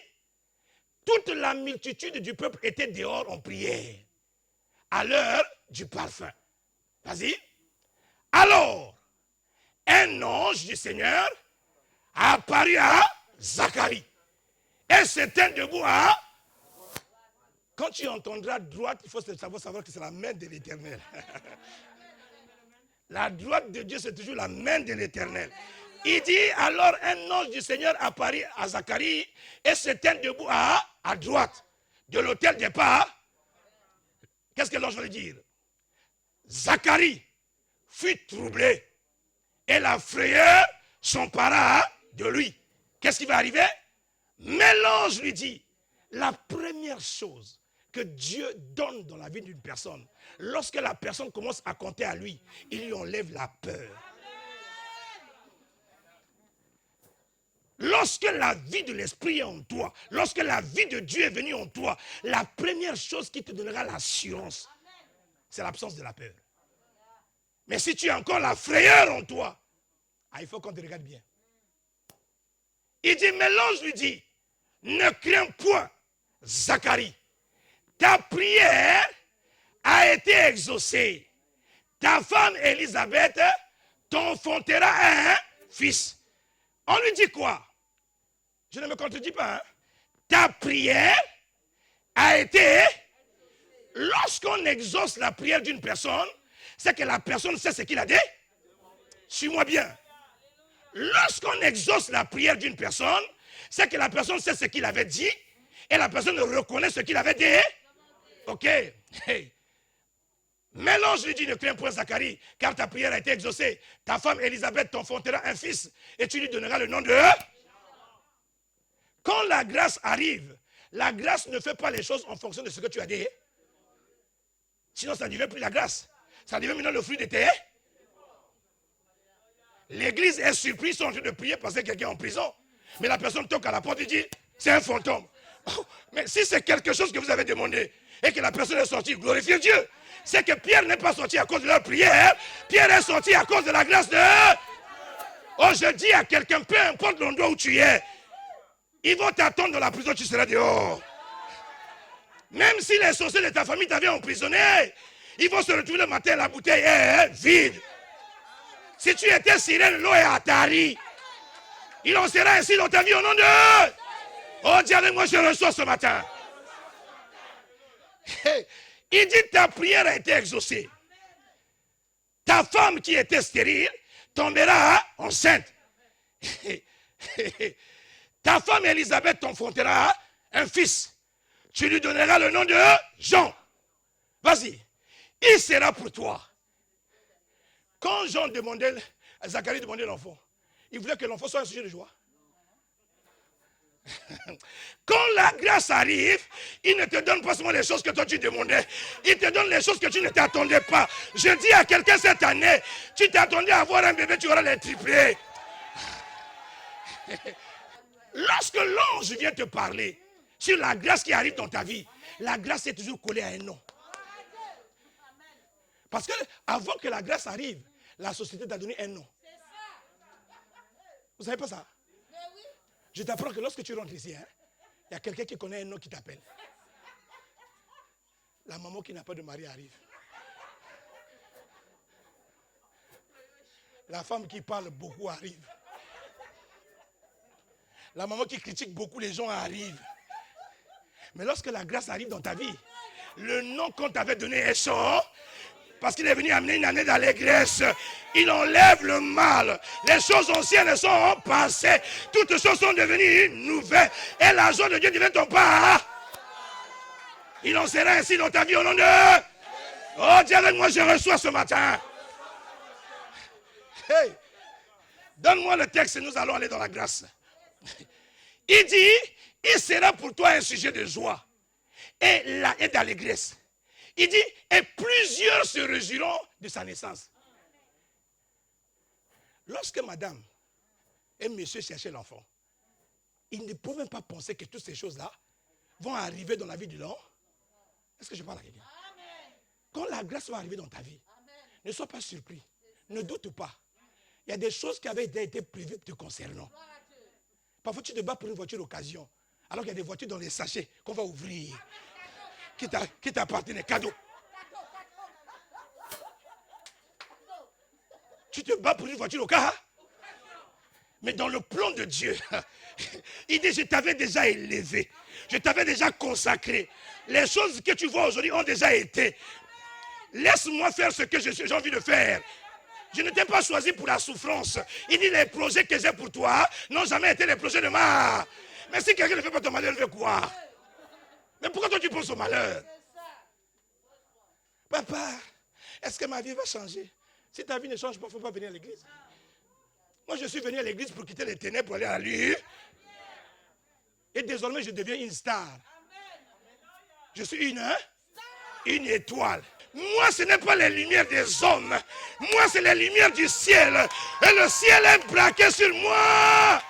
Toute la multitude du peuple était dehors en prière, à l'heure du parfum. Vas-y. Alors, un ange du Seigneur a apparu à Zacharie. Et se tient debout à... Quand tu entendras droite, il faut savoir que c'est la main de l'Éternel. La droite de Dieu, c'est toujours la main de l'Éternel. Il dit, alors un ange du Seigneur apparut à Zacharie et se tient debout à droite de l'autel des pas. Qu'est-ce que l'ange veut dire? Zacharie fut troublé et la frayeur s'empara de lui. Qu'est-ce qui va arriver? Mais l'ange lui dit, la première chose que Dieu donne dans la vie d'une personne, lorsque la personne commence à compter à lui, il lui enlève la peur. Lorsque la vie de l'esprit est en toi, lorsque la vie de Dieu est venue en toi, la première chose qui te donnera l'assurance, c'est l'absence de la peur. Mais si tu as encore la frayeur en toi, il faut qu'on te regarde bien. Il dit, mais l'ange lui dit, ne crains point, Zacharie, ta prière a été exaucée. Ta femme Élisabeth t'enfantera un fils. On lui dit quoi? Je ne me contredis pas. Ta prière a été... Lorsqu'on exauce la prière d'une personne, c'est que la personne sait ce qu'il a dit. Suis-moi bien. Lorsqu'on exauce la prière d'une personne, c'est que la personne sait ce qu'il avait dit et la personne reconnaît ce qu'il avait dit. Ok. Hey. Mais l'ange lui dit, ne crains point Zacharie, car ta prière a été exaucée. Ta femme Élisabeth t'enfantera un fils et tu lui donneras le nom de... Quand la grâce arrive, la grâce ne fait pas les choses en fonction de ce que tu as dit. Sinon, ça ne devient plus la grâce. Ça devient maintenant le fruit de tes... L'église est surprise, ils sont en train de prier parce que quelqu'un est en prison. Mais la personne toque à la porte et dit, c'est un fantôme. Oh, mais si c'est quelque chose que vous avez demandé et que la personne est sortie, glorifiez Dieu. C'est que Pierre n'est pas sorti à cause de leur prière. Pierre est sorti à cause de la grâce de... Oh, je dis à quelqu'un, peu importe l'endroit où tu es, ils vont t'attendre dans la prison, tu seras dehors. Même si les sorciers de ta famille t'avaient emprisonné, ils vont se retrouver le matin, la bouteille est vide. Si tu étais sirène, l'eau est atari. Il en sera ainsi dans ta vie au nom de... Oh, dis avec moi, je reçois ce matin. Il dit, ta prière a été exaucée. Ta femme qui était stérile tombera enceinte. Ta femme Élisabeth t'enfantera un fils. Tu lui donneras le nom de Jean. Vas-y. Il sera pour toi. Quand Jean demandait, Zacharie demandait l'enfant, il voulait que l'enfant soit un sujet de joie. Quand la grâce arrive, il ne te donne pas seulement les choses que toi tu demandais, il te donne les choses que tu ne t'attendais pas. Je dis à quelqu'un cette année, tu t'attendais à avoir un bébé, tu auras les triplés. Lorsque l'ange vient te parler sur la grâce qui arrive dans ta vie, la grâce est toujours collée à un nom. Parce que avant que la grâce arrive, la société t'a donné un nom. Vous ne savez pas ça? Je t'apprends que lorsque tu rentres ici, il y a quelqu'un qui connaît un nom qui t'appelle. La maman qui n'a pas de mari arrive. La femme qui parle beaucoup arrive. La maman qui critique beaucoup les gens arrive. Mais lorsque la grâce arrive dans ta vie, le nom qu'on t'avait donné est sort. Parce qu'il est venu amener une année d'allégresse. Il enlève le mal. Les choses anciennes sont passées. Toutes choses sont devenues nouvelles. Et la joie de Dieu devient ton part. Il en sera ainsi dans ta vie au nom de... Oh, dis avec moi, je reçois ce matin. Hey, donne-moi le texte et nous allons aller dans la grâce. Il dit, il sera pour toi un sujet de joie et d'allégresse. Il dit, et plusieurs se réjouiront de sa naissance. Lorsque madame et monsieur cherchaient l'enfant, ils ne pouvaient même pas penser que toutes ces choses-là vont arriver dans la vie de l'homme. Est-ce que je parle à quelqu'un? Quand la grâce va arriver dans ta vie, ne sois pas surpris. Ne doute pas. Il y a des choses qui avaient été prévues te concernant. Parfois, tu te bats pour une voiture d'occasion, alors qu'il y a des voitures dans les sachets qu'on va ouvrir, qui t'appartiennent, cadeaux. Tu te bats pour une voiture au cas, Mais dans le plan de Dieu, il dit, je t'avais déjà élevé. Je t'avais déjà consacré. Les choses que tu vois aujourd'hui ont déjà été. Laisse-moi faire ce que j'ai envie de faire. Je ne t'ai pas choisi pour la souffrance. Il dit, les projets que j'ai pour toi n'ont jamais été les projets de ma. Mais si quelqu'un ne fait pas ton malheur, il fait quoi? Mais pourquoi toi tu penses au malheur? Papa, est-ce que ma vie va changer? Si ta vie ne change pas, il ne faut pas venir à l'église. Moi, je suis venu à l'église pour quitter les ténèbres pour aller à la lumière. Et désormais, je deviens une star. Je suis une étoile. Moi, ce n'est pas les lumières des hommes. Moi, c'est les lumières du ciel. Et le ciel est braqué sur moi.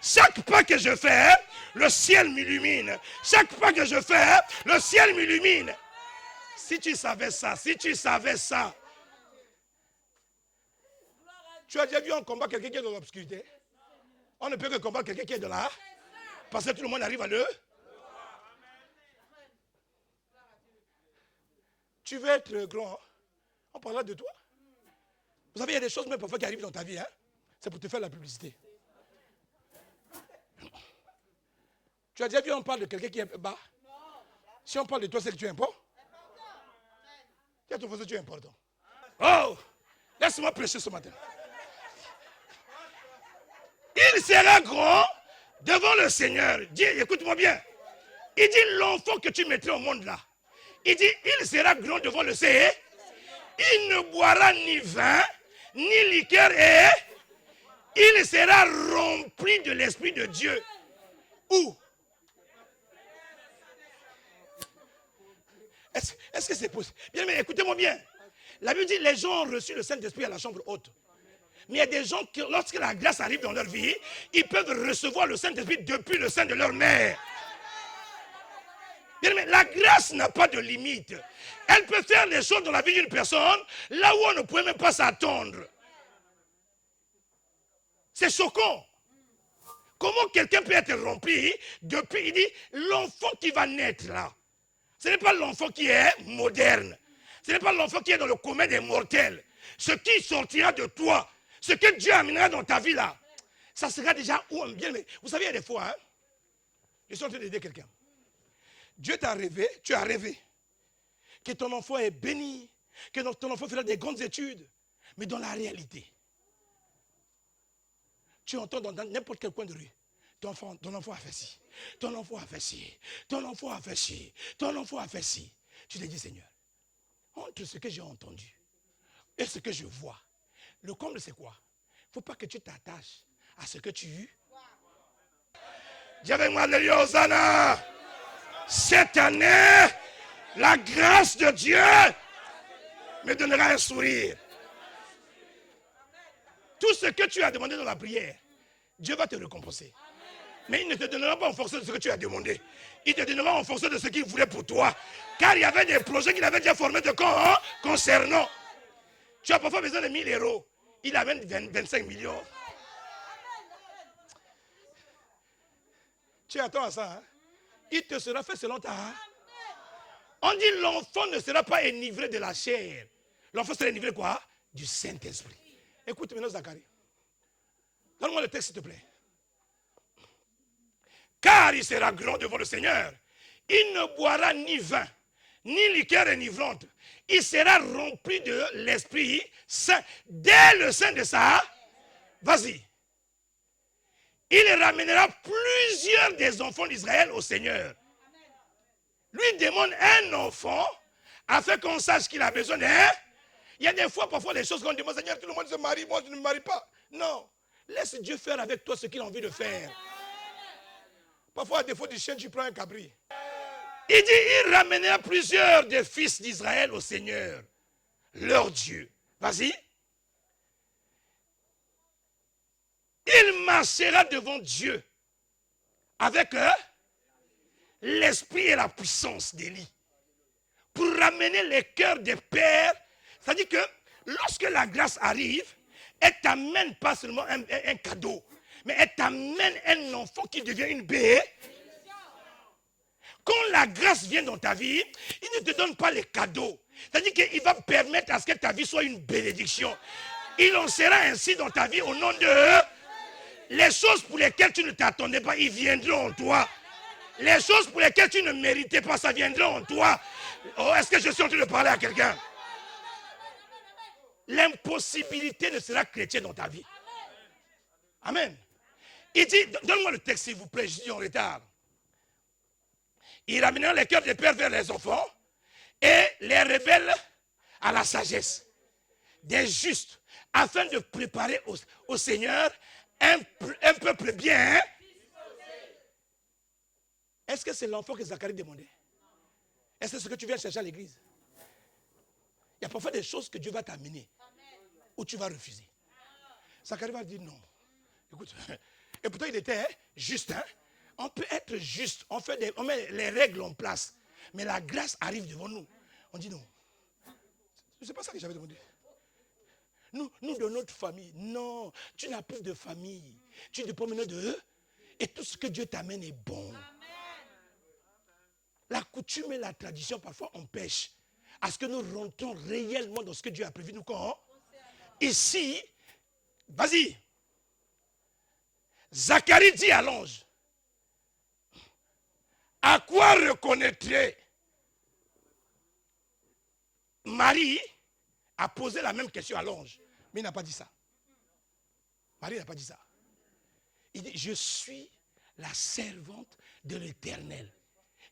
Chaque pas que je fais, le ciel m'illumine. Chaque pas que je fais, le ciel m'illumine. Si tu savais ça, si tu savais ça. Tu as déjà vu un combat quelqu'un qui est dans l'obscurité? On ne peut que combattre quelqu'un qui est de là. Parce que tout le monde arrive à le. Tu veux être grand, on parlera de toi. Vous savez, il y a des choses même parfois qui arrivent dans ta vie. Hein? C'est pour te faire la publicité. Tu as déjà vu, on parle de quelqu'un qui est bas? Si on parle de toi, c'est que tu es important. Tu as tout fait, tu es important. Oh! Laisse-moi prêcher ce matin. Il sera grand devant le Seigneur. Dis, écoute-moi bien. Il dit, l'enfant que tu mettrais au monde là. Il dit, il sera grand devant le Seigneur. Il ne boira ni vin, ni liqueur, et il sera rempli de l'Esprit de Dieu. Où? Est-ce que c'est possible? Bien, mais écoutez-moi bien. La Bible dit, les gens ont reçu le Saint-Esprit à la chambre haute. Mais il y a des gens qui, lorsque la grâce arrive dans leur vie, ils peuvent recevoir le Saint-Esprit depuis le sein de leur mère. Bien, mais la grâce n'a pas de limite. Elle peut faire les choses dans la vie d'une personne là où on ne pouvait même pas s'attendre. C'est choquant. Comment quelqu'un peut être rempli depuis, il dit, l'enfant qui va naître là. Ce n'est pas l'enfant qui est moderne. Ce n'est pas l'enfant qui est dans le commun des mortels. Ce qui sortira de toi, ce que Dieu amènera dans ta vie là, ça sera déjà bien. Mais vous savez, il y a des fois, hein, je suis en train d'aider quelqu'un. Dieu t'a rêvé, tu as rêvé que ton enfant est béni, que ton enfant fera des grandes études. Mais dans la réalité, tu entends dans n'importe quel coin de rue, ton enfant a fait ci, ton enfant a fait ci, ton enfant a fait ci, ton enfant a fait ci. Tu te dis, Seigneur, entre ce que j'ai entendu et ce que je vois, le comble c'est quoi? Il ne faut pas que tu t'attaches à ce que tu... Dis avec moi, Alléluia, Hosanna. Cette année, la grâce de Dieu me donnera un sourire. Tout ce que tu as demandé dans la prière, Dieu va te récompenser. Mais il ne te donnera pas en fonction de ce que tu as demandé. Il te donnera en fonction de ce qu'il voulait pour toi. Car il y avait des projets qu'il avait déjà formés de concernant. Tu as parfois besoin de 1000 euros. Il amène 25 millions. Tu attends à ça. Hein? Il te sera fait selon ta... On dit l'enfant ne sera pas enivré de la chair. L'enfant sera enivré quoi? Du Saint-Esprit. Écoute maintenant Zacharie. Donne-moi le texte s'il te plaît. Car il sera grand devant le Seigneur. Il ne boira ni vin, ni liqueur enivrante. Il sera rempli de l'Esprit Saint. Dès le sein de ça, vas-y. Il ramènera plusieurs des enfants d'Israël au Seigneur. Lui demande un enfant afin qu'on sache qu'il a besoin d'un. Il y a des fois, parfois, les choses qu'on demande, Seigneur, tout le monde se marie, moi je ne me marie pas. Non. Laisse Dieu faire avec toi ce qu'il a envie de faire. Parfois, à défaut du chien, tu prends un cabri. Il dit, il ramènera plusieurs des fils d'Israël au Seigneur, leur Dieu. Vas-y. Il marchera devant Dieu avec l'esprit et la puissance d'Élie pour ramener les cœurs des pères. C'est-à-dire que lorsque la grâce arrive, elle ne t'amène pas seulement un cadeau, mais elle t'amène un enfant qui devient une bénédiction. Quand la grâce vient dans ta vie, il ne te donne pas les cadeaux. C'est-à-dire qu'il va permettre à ce que ta vie soit une bénédiction. Il en sera ainsi dans ta vie au nom de... Les choses pour lesquelles tu ne t'attendais pas, ils viendront en toi. Les choses pour lesquelles tu ne méritais pas, ça viendra en toi. Oh, est-ce que je suis en train de parler à quelqu'un? L'impossibilité ne sera chrétienne dans ta vie. Amen. Il dit, donne-moi le texte s'il vous plaît, je suis en retard. Il ramènera les cœurs des pères vers les enfants et les rebelles à la sagesse des justes, afin de préparer au Seigneur un peuple bien. Est-ce que c'est l'enfant que Zacharie demandait? Est-ce que c'est ce que tu viens chercher à l'église? Il y a parfois des choses que Dieu va t'amener où tu vas refuser. Zacharie va dire non. Écoute, et pourtant il était juste. On peut être juste, on met les règles en place, mais la grâce arrive devant nous. On dit non. C'est pas ça que j'avais demandé. Nous de notre famille, non, tu n'as plus de famille. Tu dépends maintenant d'eux et tout ce que Dieu t'amène est bon. La coutume et la tradition parfois empêchent à ce que nous rentrons réellement dans ce que Dieu a prévu nous quand. Ici, vas-y. Zacharie dit à l'ange, à quoi reconnaîtrait Marie a posé la même question à l'ange, mais il n'a pas dit ça. Marie n'a pas dit ça. Il dit, je suis la servante de l'Éternel.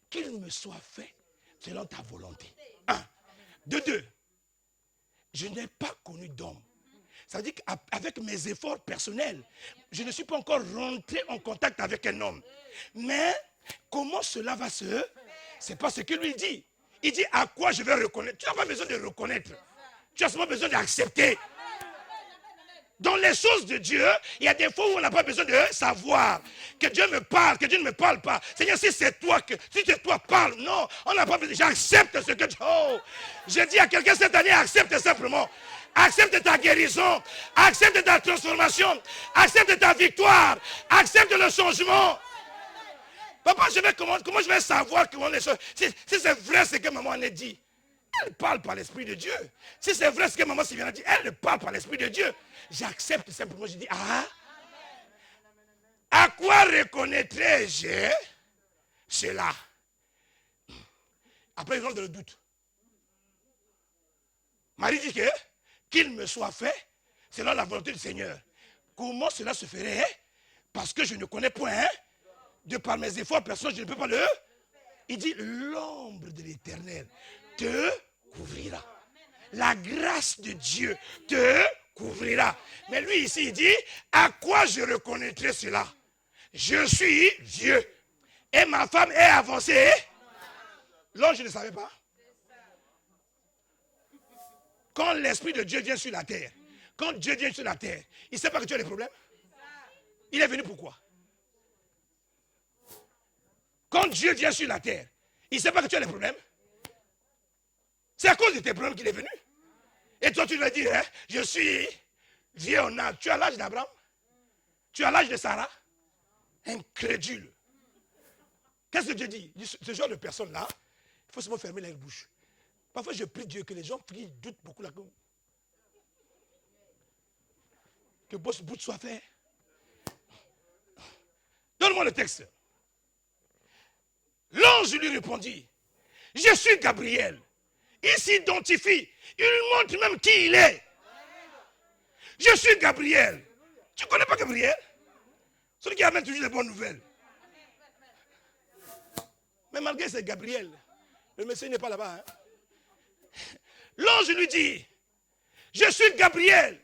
Qu'il me soit fait selon ta volonté. 1. De 2. Je n'ai pas connu d'homme. Ça veut dire qu'avec mes efforts personnels, je ne suis pas encore rentré en contact avec un homme. Mais comment cela va se... C'est pas ce qu'il lui dit. Il dit à quoi je vais reconnaître. Tu n'as pas besoin de reconnaître. Tu as seulement besoin d'accepter. Dans les choses de Dieu, il y a des fois où on n'a pas besoin de savoir que Dieu me parle, que Dieu ne me parle pas. Seigneur, si c'est toi, parle. Non, on n'a pas besoin. J'accepte ce que Dieu... Oh, je dis à quelqu'un cette année, accepte simplement. Accepte ta guérison. Accepte ta transformation. Accepte ta victoire. Accepte le changement. Papa, comment je vais savoir comment les choses... Si c'est vrai ce que maman a dit, elle parle par l'Esprit de Dieu. Si c'est vrai ce que maman Sylviane a dit, elle parle par l'Esprit de Dieu. J'accepte simplement, je dis, à quoi reconnaîtrai-je cela? Après, ils ont le doute. Marie dit qu'il me soit fait selon la volonté du Seigneur. Comment cela se ferait? Parce que je ne connais point, de par mes efforts personnels, je ne peux pas le... Il dit, l'ombre de l'Éternel te couvrira. La grâce de Dieu te couvrira. Mais lui ici, il dit, à quoi je reconnaîtrai cela? Je suis Dieu. Et ma femme est avancée. L'ange ne savait pas. Quand l'Esprit de Dieu vient sur la terre, quand Dieu vient sur la terre, il ne sait pas que tu as des problèmes. Il est venu pourquoi? Quand Dieu vient sur la terre, il ne sait pas que tu as des problèmes. C'est à cause de tes problèmes qu'il est venu. Et toi, tu vas dire, je suis vieux en âge. Tu as l'âge d'Abraham? Tu as l'âge de Sarah? Incrédule. Qu'est-ce que Dieu dit? Ce genre de personnes-là, il faut seulement fermer la bouche. Parfois, je prie Dieu que les gens prient, doutent beaucoup. Que bout soit fait. Donne-moi le texte. L'ange lui répondit, je suis Gabriel. Il s'identifie. Il montre même qui il est. Je suis Gabriel. Tu ne connais pas Gabriel? Celui qui amène toujours les bonnes nouvelles. Mais malgré que c'est Gabriel, le Messie n'est pas là-bas. L'ange lui dit, je suis Gabriel.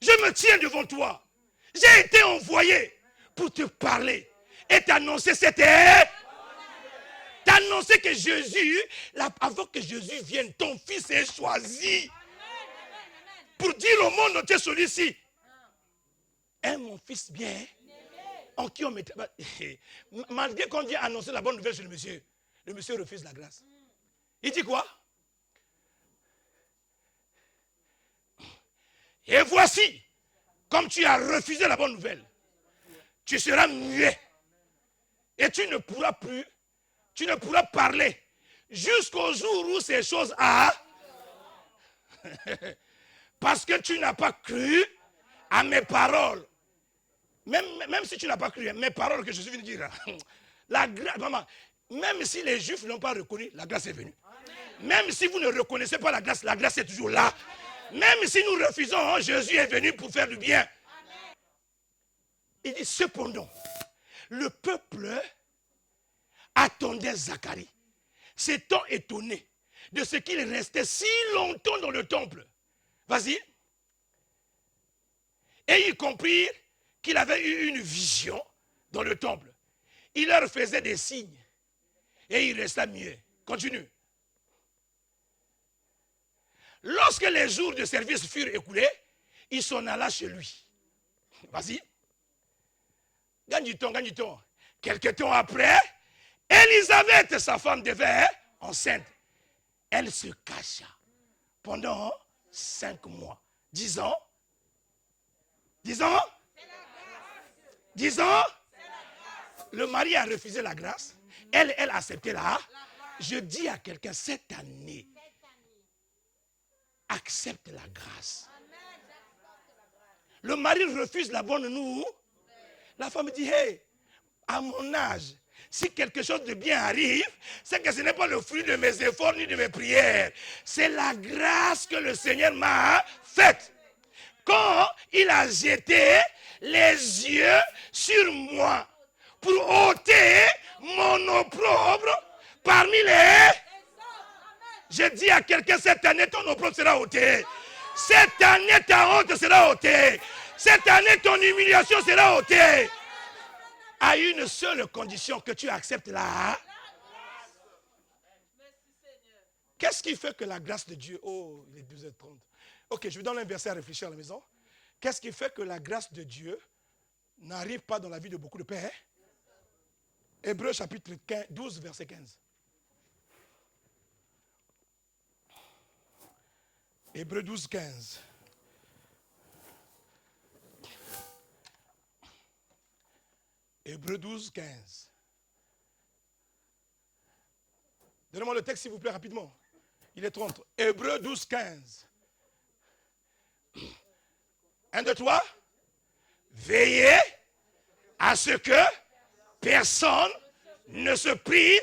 Je me tiens devant toi. J'ai été envoyé pour te parler et t'annoncer cette ère. T'annoncer que Jésus, avant que Jésus vienne, ton fils est choisi. Pour dire au monde entier celui-ci. Est mon fils bien, en qui on mettait... Malgré qu'on vient annoncer la bonne nouvelle sur le monsieur refuse la grâce. Il dit quoi? Et voici, comme tu as refusé la bonne nouvelle, tu seras muet. Et tu ne pourras parler jusqu'au jour où ces choses Parce que tu n'as pas cru à mes paroles. Même si tu n'as pas cru à mes paroles que je suis venu dire. La grâce, maman, même si les Juifs n'ont pas reconnu, la grâce est venue. Même si vous ne reconnaissez pas la grâce est toujours là. Même si nous refusons, Jésus est venu pour faire du bien. Il dit, cependant, le peuple attendait Zacharie, s'étant étonné de ce qu'il restait si longtemps dans le temple. Vas-y. Et ils comprirent qu'il avait eu une vision dans le temple. Il leur faisait des signes. Et il resta muet. Continue. Lorsque les jours de service furent écoulés, il s'en alla chez lui. Vas-y. Gagne du temps, gagne du temps. Quelque temps après, Élisabeth, sa femme, devait enceinte. Elle se cacha pendant 5 mois. 10 ans. 10 ans. 10 ans. Le mari a refusé la grâce. Elle a accepté la. Je dis à quelqu'un, cette année, accepte la grâce. Le mari refuse la bonne nouvelle. La femme dit, hey, à mon âge, si quelque chose de bien arrive, c'est que ce n'est pas le fruit de mes efforts ni de mes prières. C'est la grâce que le Seigneur m'a faite. Quand il a jeté les yeux sur moi pour ôter mon opprobre parmi les... Je dis à quelqu'un, cette année, ton opprobre sera ôté. Cette année, ta honte sera ôtée. Cette année, ton humiliation sera ôtée. À une seule condition, que tu acceptes la... Qu'est-ce qui fait que la grâce de Dieu... Oh, il est 12h30. Ok, je vous donne un verset à réfléchir à la maison. Qu'est-ce qui fait que la grâce de Dieu n'arrive pas dans la vie de beaucoup de pères? Hébreux chapitre 12, verset 15. Hébreux 12, 15. Hébreux 12, 15. Donnez-moi le texte, s'il vous plaît, rapidement. Il est 30. Hébreux 12, 15. 1, 2, 3. Veillez à ce que personne ne se prive.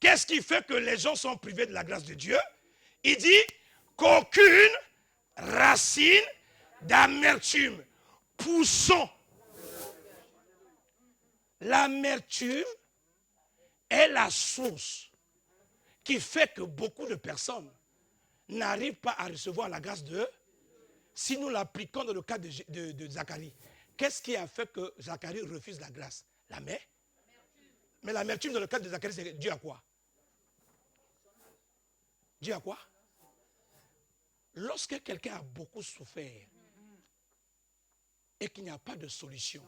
Qu'est-ce qui fait que les gens sont privés de la grâce de Dieu? Il dit qu'aucune racine d'amertume poussant. L'amertume est la source qui fait que beaucoup de personnes n'arrivent pas à recevoir la grâce de Dieu. Si nous l'appliquons dans le cas de Zacharie, qu'est-ce qui a fait que Zacharie refuse la grâce? L'amertume. Mais l'amertume dans le cas de Zacharie, c'est dû à quoi? Dû à quoi? Lorsque quelqu'un a beaucoup souffert et qu'il n'y a pas de solution,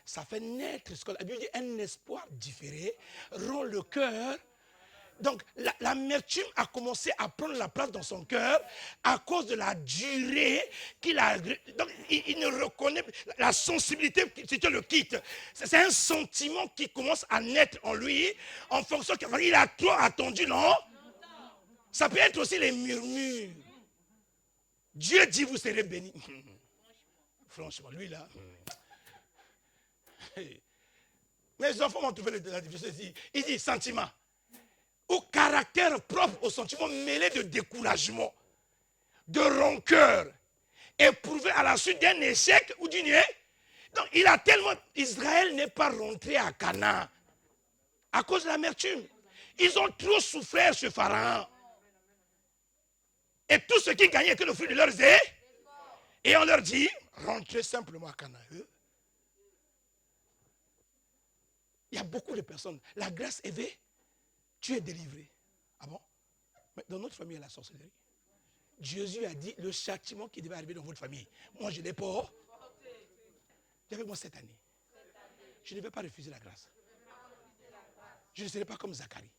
ça fait naître ce qu'on a dit, un espoir différé, rend le cœur. Donc l'amertume a commencé à prendre la place dans son cœur à cause de la durée qu'il a. Donc il ne reconnaît la sensibilité, c'était le quitte. C'est un sentiment qui commence à naître en lui en fonction qu'il a trop attendu, non? Ça peut être aussi les murmures. Dieu dit vous serez bénis. Franchement, lui là. Mes enfants m'ont trouvé la difficulté. Il dit sentiment. Au caractère propre au sentiment mêlé de découragement, de rancœur, éprouvé à la suite d'un échec ou d'une... Donc il a tellement... Israël n'est pas rentré à Canaan à cause de l'amertume. Ils ont trop souffert chez Pharaon. Et tout ce qui gagnait que le fruit de leurs œufs. Et on leur dit, rentrez simplement à Canaan. Il y a beaucoup de personnes. La grâce est vée. Tu es délivré. Ah bon? Mais dans notre famille, il y a la sorcellerie. Jésus a dit le châtiment qui devait arriver dans votre famille. Moi, je ne l'ai pas. Il y avait moi cette année. Je ne vais pas refuser la grâce. Je ne serai pas comme Zacharie.